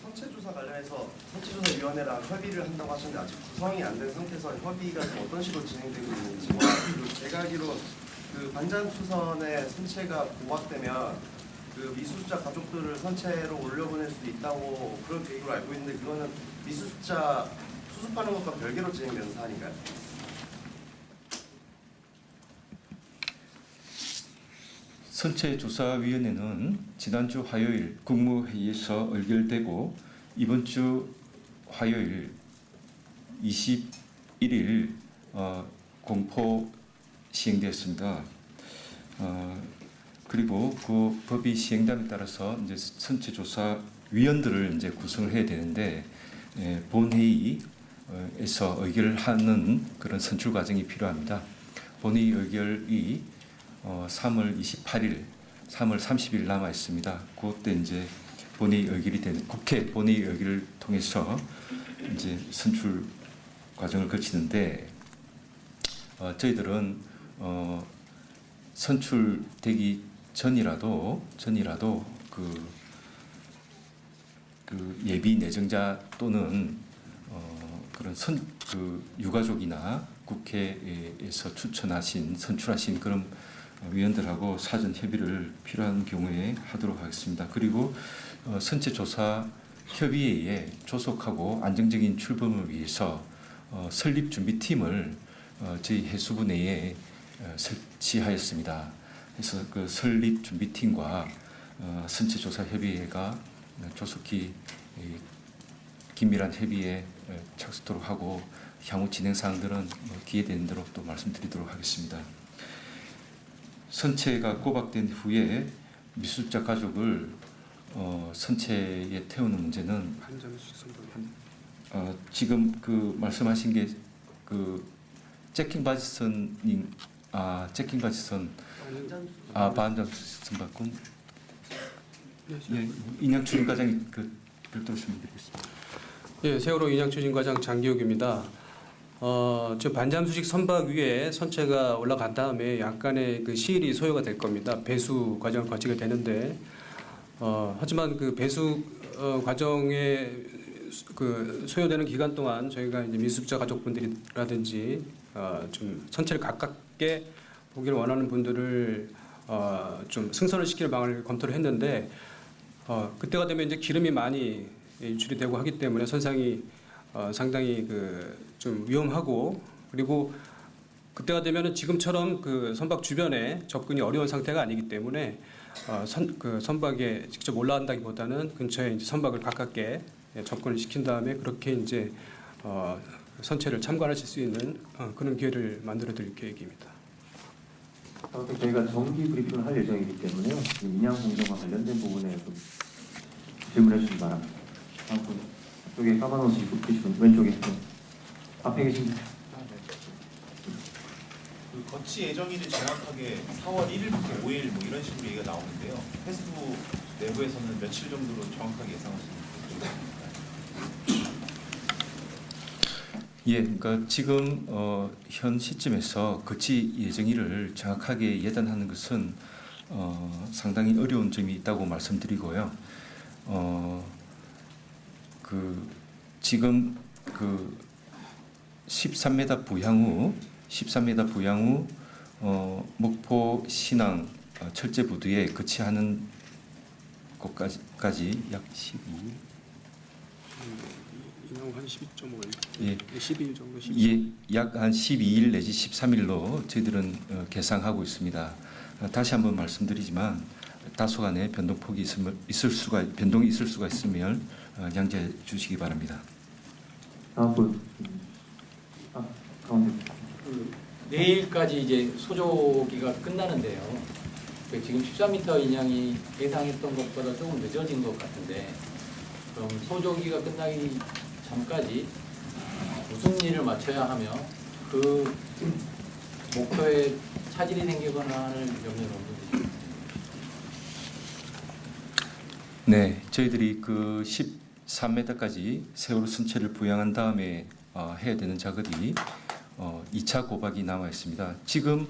선체 조사 관련해서 선체조사위원회랑 협의를 한다고 하셨는데 아직 구성이 안 된 상태에서 협의가 좀 어떤 식으로 진행되고 있는지와 그리고 제가 알기로 그 반잠 수선의 선체가 부각되면 그 미수습자 가족들을 선체로 올려보낼 수 있다고 그런 계획으로 알고 있는데 그거는 미수습자 수습하는 것과 별개로 진행되는 사안인가요? 선체조사위원회는 지난주 화요일 국무회의에서 의결되고 이번 주 화요일 21일 공포 시행되었습니다. 그리고 그 법이 시행됨에 따라서 이제 선체조사위원들을 이제 구성을 해야 되는데 본회의에서 의결을 하는 그런 선출 과정이 필요합니다. 본회의 의결이 3월 28일, 3월 30일 남아 있습니다. 그때 이제 본회의 의결이 되는 국회 본회의 의결을 통해서 이제 선출 과정을 거치는데 저희들은 선출되기 전이라도 그 예비 내정자 또는 그런 유가족이나 국회에서 선출하신 그런 위원들하고 사전 협의를 필요한 경우에 하도록 하겠습니다. 그리고 선체조사 협의회에 조속하고 안정적인 출범을 위해서 설립 준비팀을 저희 해수부 내에 설치하였습니다. 그래서 그 설립 준비팀과 선체조사 협의회가 조속히 긴밀한 협의에 착수토록 하고 향후 진행 사항들은 기회되는 대로 또 말씀드리도록 하겠습니다. 선체가 꼬박된 후에 미수습자 가족을 선체에 태우는 문제는 지금 그 말씀하신 게 그 제킹 바지선인 제킹 바지선 반잠수식 선박군 예, 인양 추진 과장이 그 별도로 설명드리겠습니다. 예, 세월호 인양 추진 과장 장기욱입니다. 지금 반잠수식 선박 위에 선체가 올라간 다음에 약간의 그 시일이 소요가 될 겁니다. 배수 과정을 거치게 되는데, 하지만 그 배수 과정에 그 소요되는 기간 동안 저희가 이제 미수습자 가족분들이라든지 좀 선체를 가깝게 보기를 원하는 분들을 좀 승선을 시킬 방안을 검토를 했는데, 그때가 되면 이제 기름이 많이 유출이 되고 하기 때문에 선상이 상당히 그 좀 위험하고, 그리고 그때가 되면은 지금처럼 그 선박 주변에 접근이 어려운 상태가 아니기 때문에 그 선박에 직접 올라간다기보다는 근처에 이제 선박을 가깝게 접근을 시킨 다음에 그렇게 이제 선체를 참관하실 수 있는 그런 기회를 만들어드릴 계획입니다. 아무튼 저희가 정기 브리핑을 할 예정이기 때문에요. 인양 공정과 관련된 부분에 좀 질문해 주시기 바랍니다. 다음 분, 앞쪽에 까만 옷을 입고 계신 왼쪽에 앞에 계십니다. 그 거치 예정일을 정확하게 4월 1일부터 5일 뭐 이런 식으로 얘기가 나오는데요. 해수부 내부에서는 며칠 정도로 정확하게 예상하시는 거죠? 예, 그러니까 지금 현 시점에서 거치 예정일을 정확하게 예단하는 것은 상당히 어려운 점이 있다고 말씀드리고요. 그 지금 그 13m 부양 후 목포 신항 철제 부두에 거치하는 곳까지 약 12일. 인양 한 12.5일. 예. 12일 정도. 예, 약 한 12일 내지 13일로 저희들은 계상하고 있습니다. 다시 한번 말씀드리지만 다소간의 변동폭이 변동이 있을 수가 있으면 양지해 주시기 바랍니다. 다음 분, 가운데. 내일까지 이제 소조기가 끝나는데요. 지금 13m 인양이 예상했던 것보다 조금 늦어진 것 같은데, 그럼 소조기가 끝나기 전까지 무슨 일을 마쳐야 하며 그 목표에 차질이 생기거나 하는 염려는 없는지. 네, 저희들이 그 13m까지 세월호 선체를 부양한 다음에 해야 되는 작업이 2차 고박이 남아 있습니다. 지금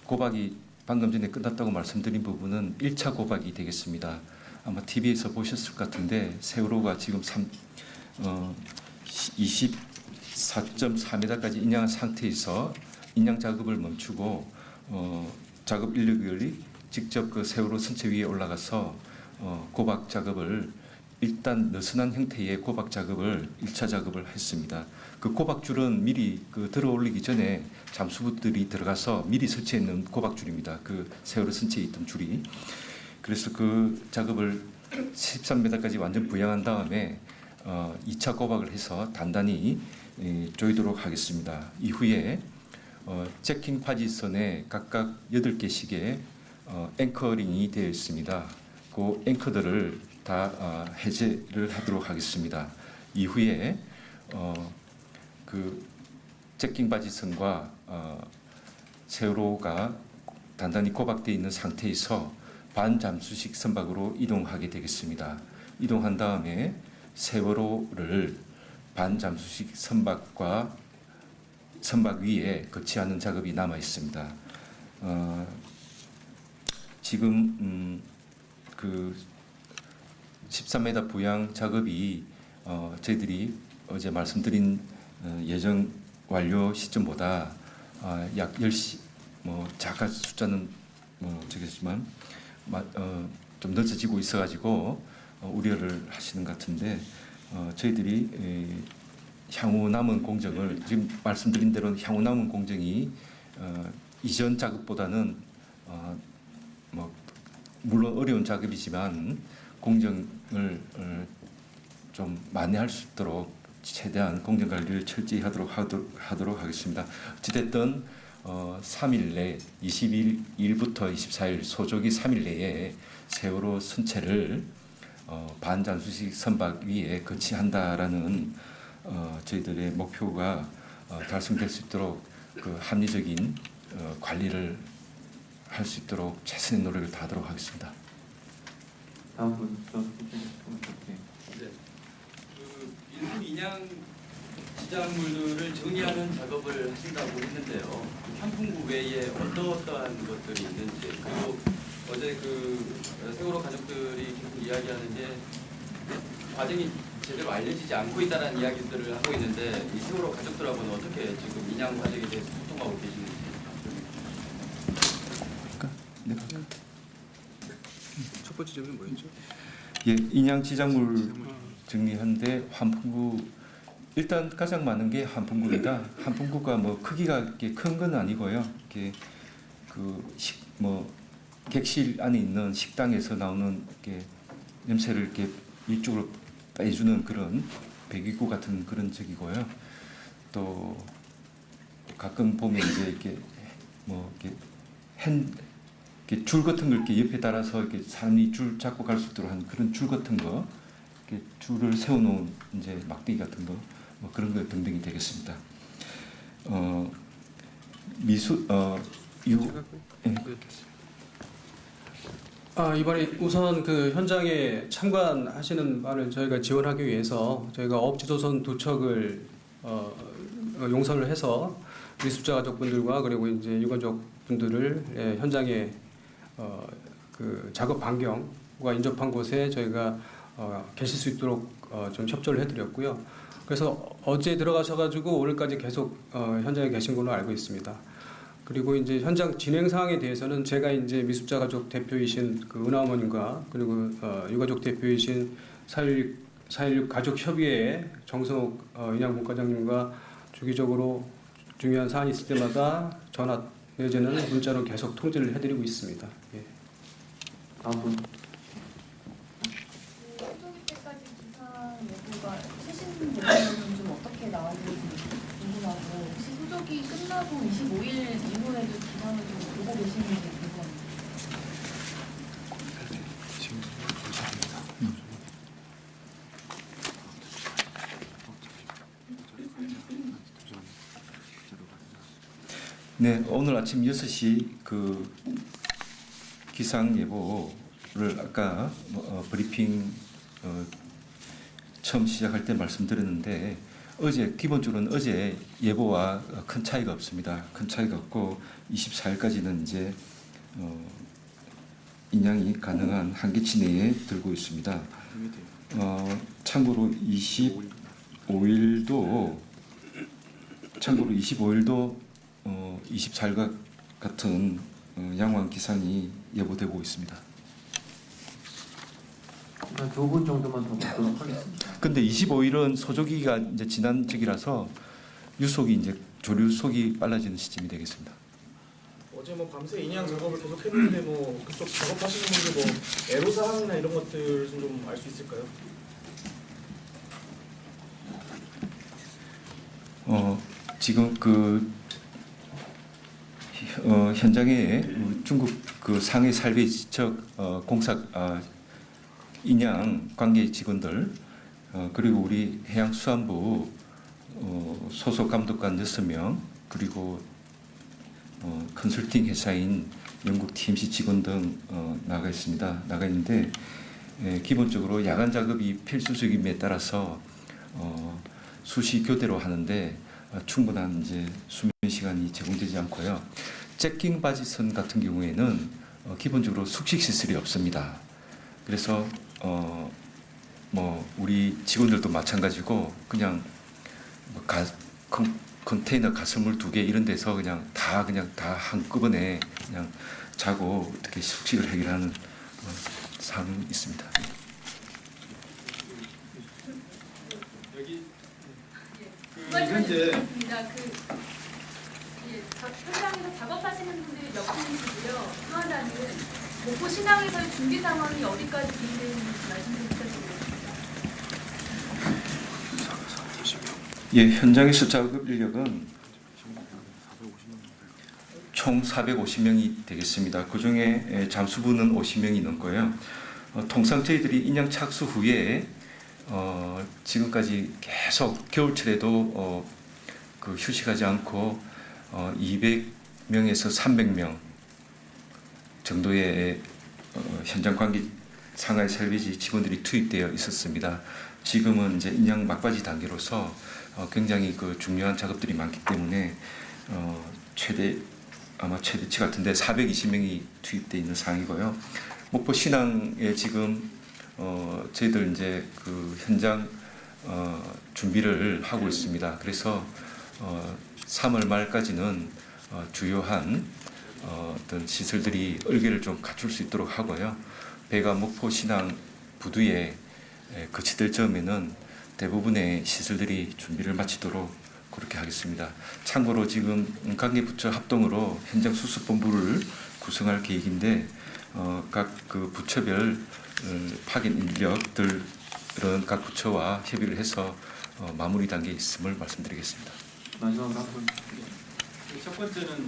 고박이 방금 전에 끝났다고 말씀드린 부분은 1차 고박이 되겠습니다. 아마 TV에서 보셨을 것 같은데 세월호가 지금 24.4m까지 인양한 상태에서 인양 작업을 멈추고 작업 인력이 직접 그 세월호 선체 위에 올라가서 고박 작업을 일단 느슨한 형태의 고박 작업을 1차 작업을 했습니다. 그 고박줄은 미리 그 들어올리기 전에 잠수부들이 들어가서 미리 설치해 놓은 고박줄입니다. 그 세월호 선체에 있던 줄이. 그래서 그 작업을 13m까지 완전 부양한 다음에 2차 고박을 해서 단단히 조이도록 하겠습니다. 이후에 제킹 파지선에 각각 8개씩의 앵커링이 되어 있습니다. 그 앵커들을 다 해제를 하도록 하겠습니다. 이후에 그 제킹 바지선과 세월호가 단단히 고박되어 있는 상태에서 반잠수식 선박으로 이동하게 되겠습니다. 이동한 다음에 세월호를 반잠수식 선박 위에 거치하는 작업이 남아 있습니다. 지금 그 13m 부양 작업이 저희들이 어제 말씀드린 예정 완료 시점보다 약 10시 자가 숫자는 저기지만 좀 늦어지고 있어가지고 우려를 하시는 것 같은데 저희들이 향후 남은 공정을 지금 말씀드린 대로 향후 남은 공정이 이전 작업보다는 물론 어려운 작업이지만 공정을 좀 만회할 수 있도록 최대한 공정 관리를 철저히 하도록 하겠습니다. 어찌됐든 3일 내 21일부터 24일 소조기 3일 내에 세월호 선체를 반잠수식 선박위에 거치한다라는 저희들의 목표가 달성될 수 있도록 그 합리적인 관리를 할 수 있도록 최선의 노력을 다하도록 하겠습니다. 다음 분, 네. 그 일부 인양 지작물들을 정리하는 작업을 하신다고 했는데요. 현풍구 외에 어떠한 것들이 있는지, 그리고 어제 그 세월호 가족들이 계속 이야기하는 게 과정이 제대로 알려지지 않고 있다는 이야기들을 하고 있는데, 이 세월호 가족들하고는 어떻게 지금 인양 과정에 대해서 소통하고 계시는지. 첫 번째 질문은 뭐였죠? 예, 인양 지작물 정리하는데 환풍구 일단 가장 많은 게 환풍구입니다. 환풍구가 뭐 크기가 이렇게 큰 건 아니고요. 이렇게 객실 안에 있는 식당에서 나오는 이렇게 냄새를 이렇게 이쪽으로 빼주는 그런 배기구 같은 그런 적이고요. 또 가끔 보면 이제 이렇게 이렇게 줄 같은 걸 이렇게 옆에 달아서 이렇게 사람이 줄 잡고 갈 수 있도록 하는 그런 줄 같은 거, 이렇게 줄을 세워놓은 이제 막대기 같은 거, 뭐 그런 거 등등이 되겠습니다. 이번에 우선 그 현장에 참관하시는 바를 저희가 지원하기 위해서 저희가 어업지도선 2척을 용선을 해서 미수자 가족분들과 그리고 이제 유가족 분들을 현장에 그 작업 반경과 인접한 곳에 저희가 계실 수 있도록 좀 협조를 해드렸고요. 그래서 어제 들어가셔가지고 오늘까지 계속 현장에 계신 걸로 알고 있습니다. 그리고 이제 현장 진행 사항에 대해서는 제가 이제 미수자 가족 대표이신 그 은하 어머님과 그리고 유가족 대표이신 4.16 가족협의회 정성욱 인양본과장님과 주기적으로 중요한 사안이 있을 때마다 전화 내지는 문자로 계속 통지를 해드리고 있습니다. 예. 다음 분. 소조기 때까지 기사 내부가 최신 내용은 좀 어떻게 나왔는지 궁금하고, 혹시 소조기 끝나고 25일 이후에도 기사를 좀 보고 계시는지 궁금합니다. 네, 오늘 아침 6시 그 기상 예보를 아까 브리핑 처음 시작할 때 말씀드렸는데 기본적으로는 어제 예보와 큰 차이가 없습니다. 큰 차이가 없고 24일까지는 이제 인양이 가능한 한계치 내에 들고 있습니다. 참고로 25일도 24일과 같은 양호한 기상이 예보되고 있습니다. 한 2분 정도만 더 받도록 하겠습니다. 근데 25일은 소조기가 이제 지난 적이라서 유속이 이제 조류속이 빨라지는 시점이 되겠습니다. 어제 뭐 밤새 인양 작업을 계속했는데 뭐 그쪽 작업하시는 분들 뭐 애로 사항이나 이런 것들 좀 알 수 있을까요? 지금 현장에 중국 그 상해 살배 지척 공사 인양 관계 직원들 그리고 우리 해양수산부 소속 감독관 6명 그리고 컨설팅 회사인 영국 TMC 직원 등 나가 있는데 기본적으로 야간 작업이 필수적임에 따라서 수시 교대로 하는데 충분한 이제 수면 시간이 제공되지 않고요. 잭킹 바지선 같은 경우에는 기본적으로 숙식 시설이 없습니다. 그래서 뭐 우리 직원들도 마찬가지고 그냥 컨테이너 가스물 2개 이런 데서 그냥 다 한꺼번에 그냥 자고 어떻게 숙식을 해결하는 상황이 있습니다. 현재 현장에서 작업하시는 분들이 몇 분이시고요. 또 하나는 목포 신항에서의 준비 상황이 어디까지 진행되는지 말씀 좀 부탁드리겠습니다. 예, 현장에서 작업 인력은 총 450명이 되겠습니다. 그중에 잠수부는 50명이 넘고요. 통상 저희들이 인양 착수 후에 지금까지 계속 겨울철에도 그 휴식하지 않고 200명에서 300명 정도의 현장 관계 상하이 셀비지 직원들이 투입되어 있었습니다. 지금은 이제 인양 막바지 단계로서 굉장히 그 중요한 작업들이 많기 때문에 아마 최대치 같은데 420명이 투입되어 있는 상황이고요. 목포 신항에 지금 저희들 이제 그 현장 준비를 하고 있습니다. 그래서 3월 말까지는 주요한 어떤 시설들이 얼개를 좀 갖출 수 있도록 하고요. 배가 목포 신항 부두에 거치될 즈음에는 대부분의 시설들이 준비를 마치도록 그렇게 하겠습니다. 참고로 지금 관계부처 합동으로 현장 수습본부를 구성할 계획인데 각 그 부처별 파견 인력들은 각 부처와 협의를 해서 마무리 단계에 있음을 말씀드리겠습니다. 마지막으로 한 분. 첫 번째는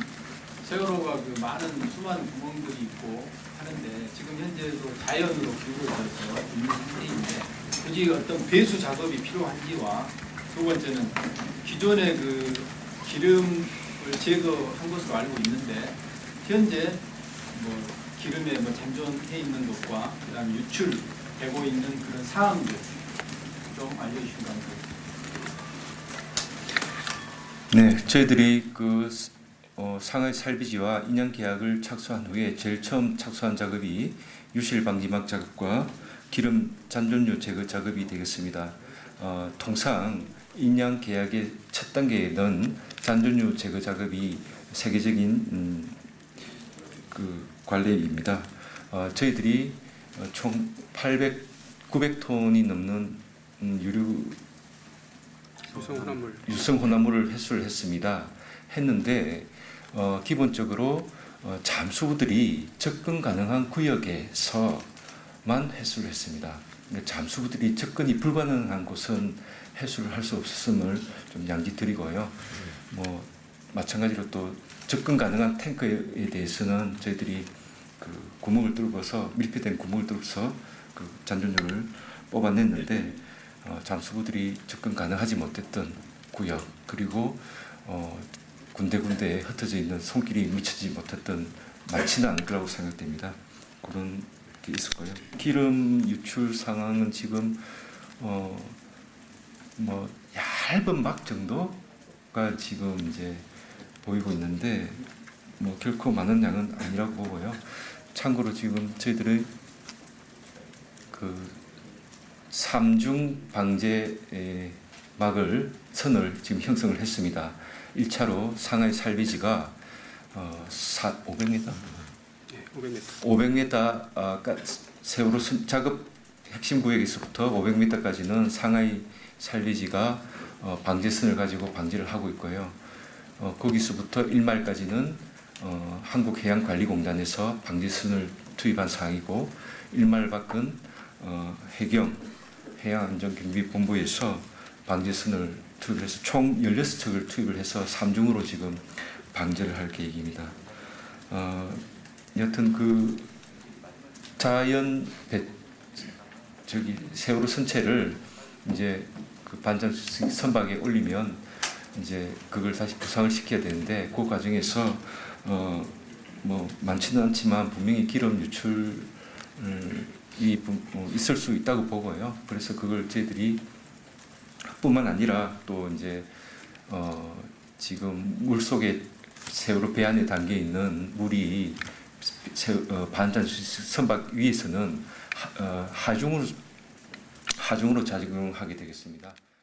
세월호가 그 많은 수많은 구멍들이 있고 하는데 지금 현재도 자연으로 기울어져서 있는 상태인데 굳이 어떤 배수 작업이 필요한지와 두 번째는 기존의 그 기름을 제거한 것으로 알고 있는데 현재 뭐 기름에 뭐 잔존해 있는 것과 그다음에 유출되고 있는 그런 사항들 좀 알려주시면 감사하겠습니다. 네, 저희들이 그 상하이 살비지와 인양 계약을 착수한 후에 제일 처음 착수한 작업이 유실 방지막 작업과 기름 잔존유 제거 작업이 되겠습니다. 통상 인양 계약의 첫 단계에는 잔존유 제거 작업이 세계적인 그 관례입니다. 저희들이 총 900톤이 넘는 유성 혼합물을 회수를 했습니다. 했는데 기본적으로 잠수부들이 접근 가능한 구역에서만 회수를 했습니다. 잠수부들이 접근이 불가능한 곳은 회수를 할 수 없었음을 좀 양지드리고요. 뭐 마찬가지로 또 접근 가능한 탱크에 대해서는 저희들이 그 구멍을 뚫어서 밀폐된 구멍을 뚫어서 그 잔존유를 뽑아냈는데 잠수부들이 접근 가능하지 못했던 구역 그리고 군데군데 흩어져 있는 손길이 미치지 못했던 많지는 않을 거라고 생각됩니다. 그런 게 있었고요. 기름 유출 상황은 지금 뭐 얇은 막 정도가 지금 이제 보이고 있는데 뭐 결코 많은 양은 아니라고 보고요. 참고로 지금 저희들의 그 3중 방제 선을 지금 형성을 했습니다. 1차로 상하이 살비지가 500m? 500m 세월호 작업 핵심 구역에서부터 500m까지는 상하이 살비지가 방제선을 가지고 방제를 하고 있고요. 거기서부터 1마일까지는 한국해양관리공단에서 방제선을 투입한 상황이고 1마일 밖은 해양안전경비본부에서 방제선을 투입해서 총 16척을 투입을 해서 3중으로 지금 방제를 할 계획입니다. 여튼 그 자연 세월호 선체를 이제 그 반전 선박에 올리면 이제 그걸 다시 부상을 시켜야 되는데 그 과정에서 뭐 많지는 않지만 분명히 기름 유출이 있을 수 있다고 보고요. 그래서 그걸 저희들이 뿐만 아니라 또 이제 지금 물 속에 세월호 배 안에 담겨 있는 물이 반전 선박 위에서는 하중으로 작용하게 되겠습니다.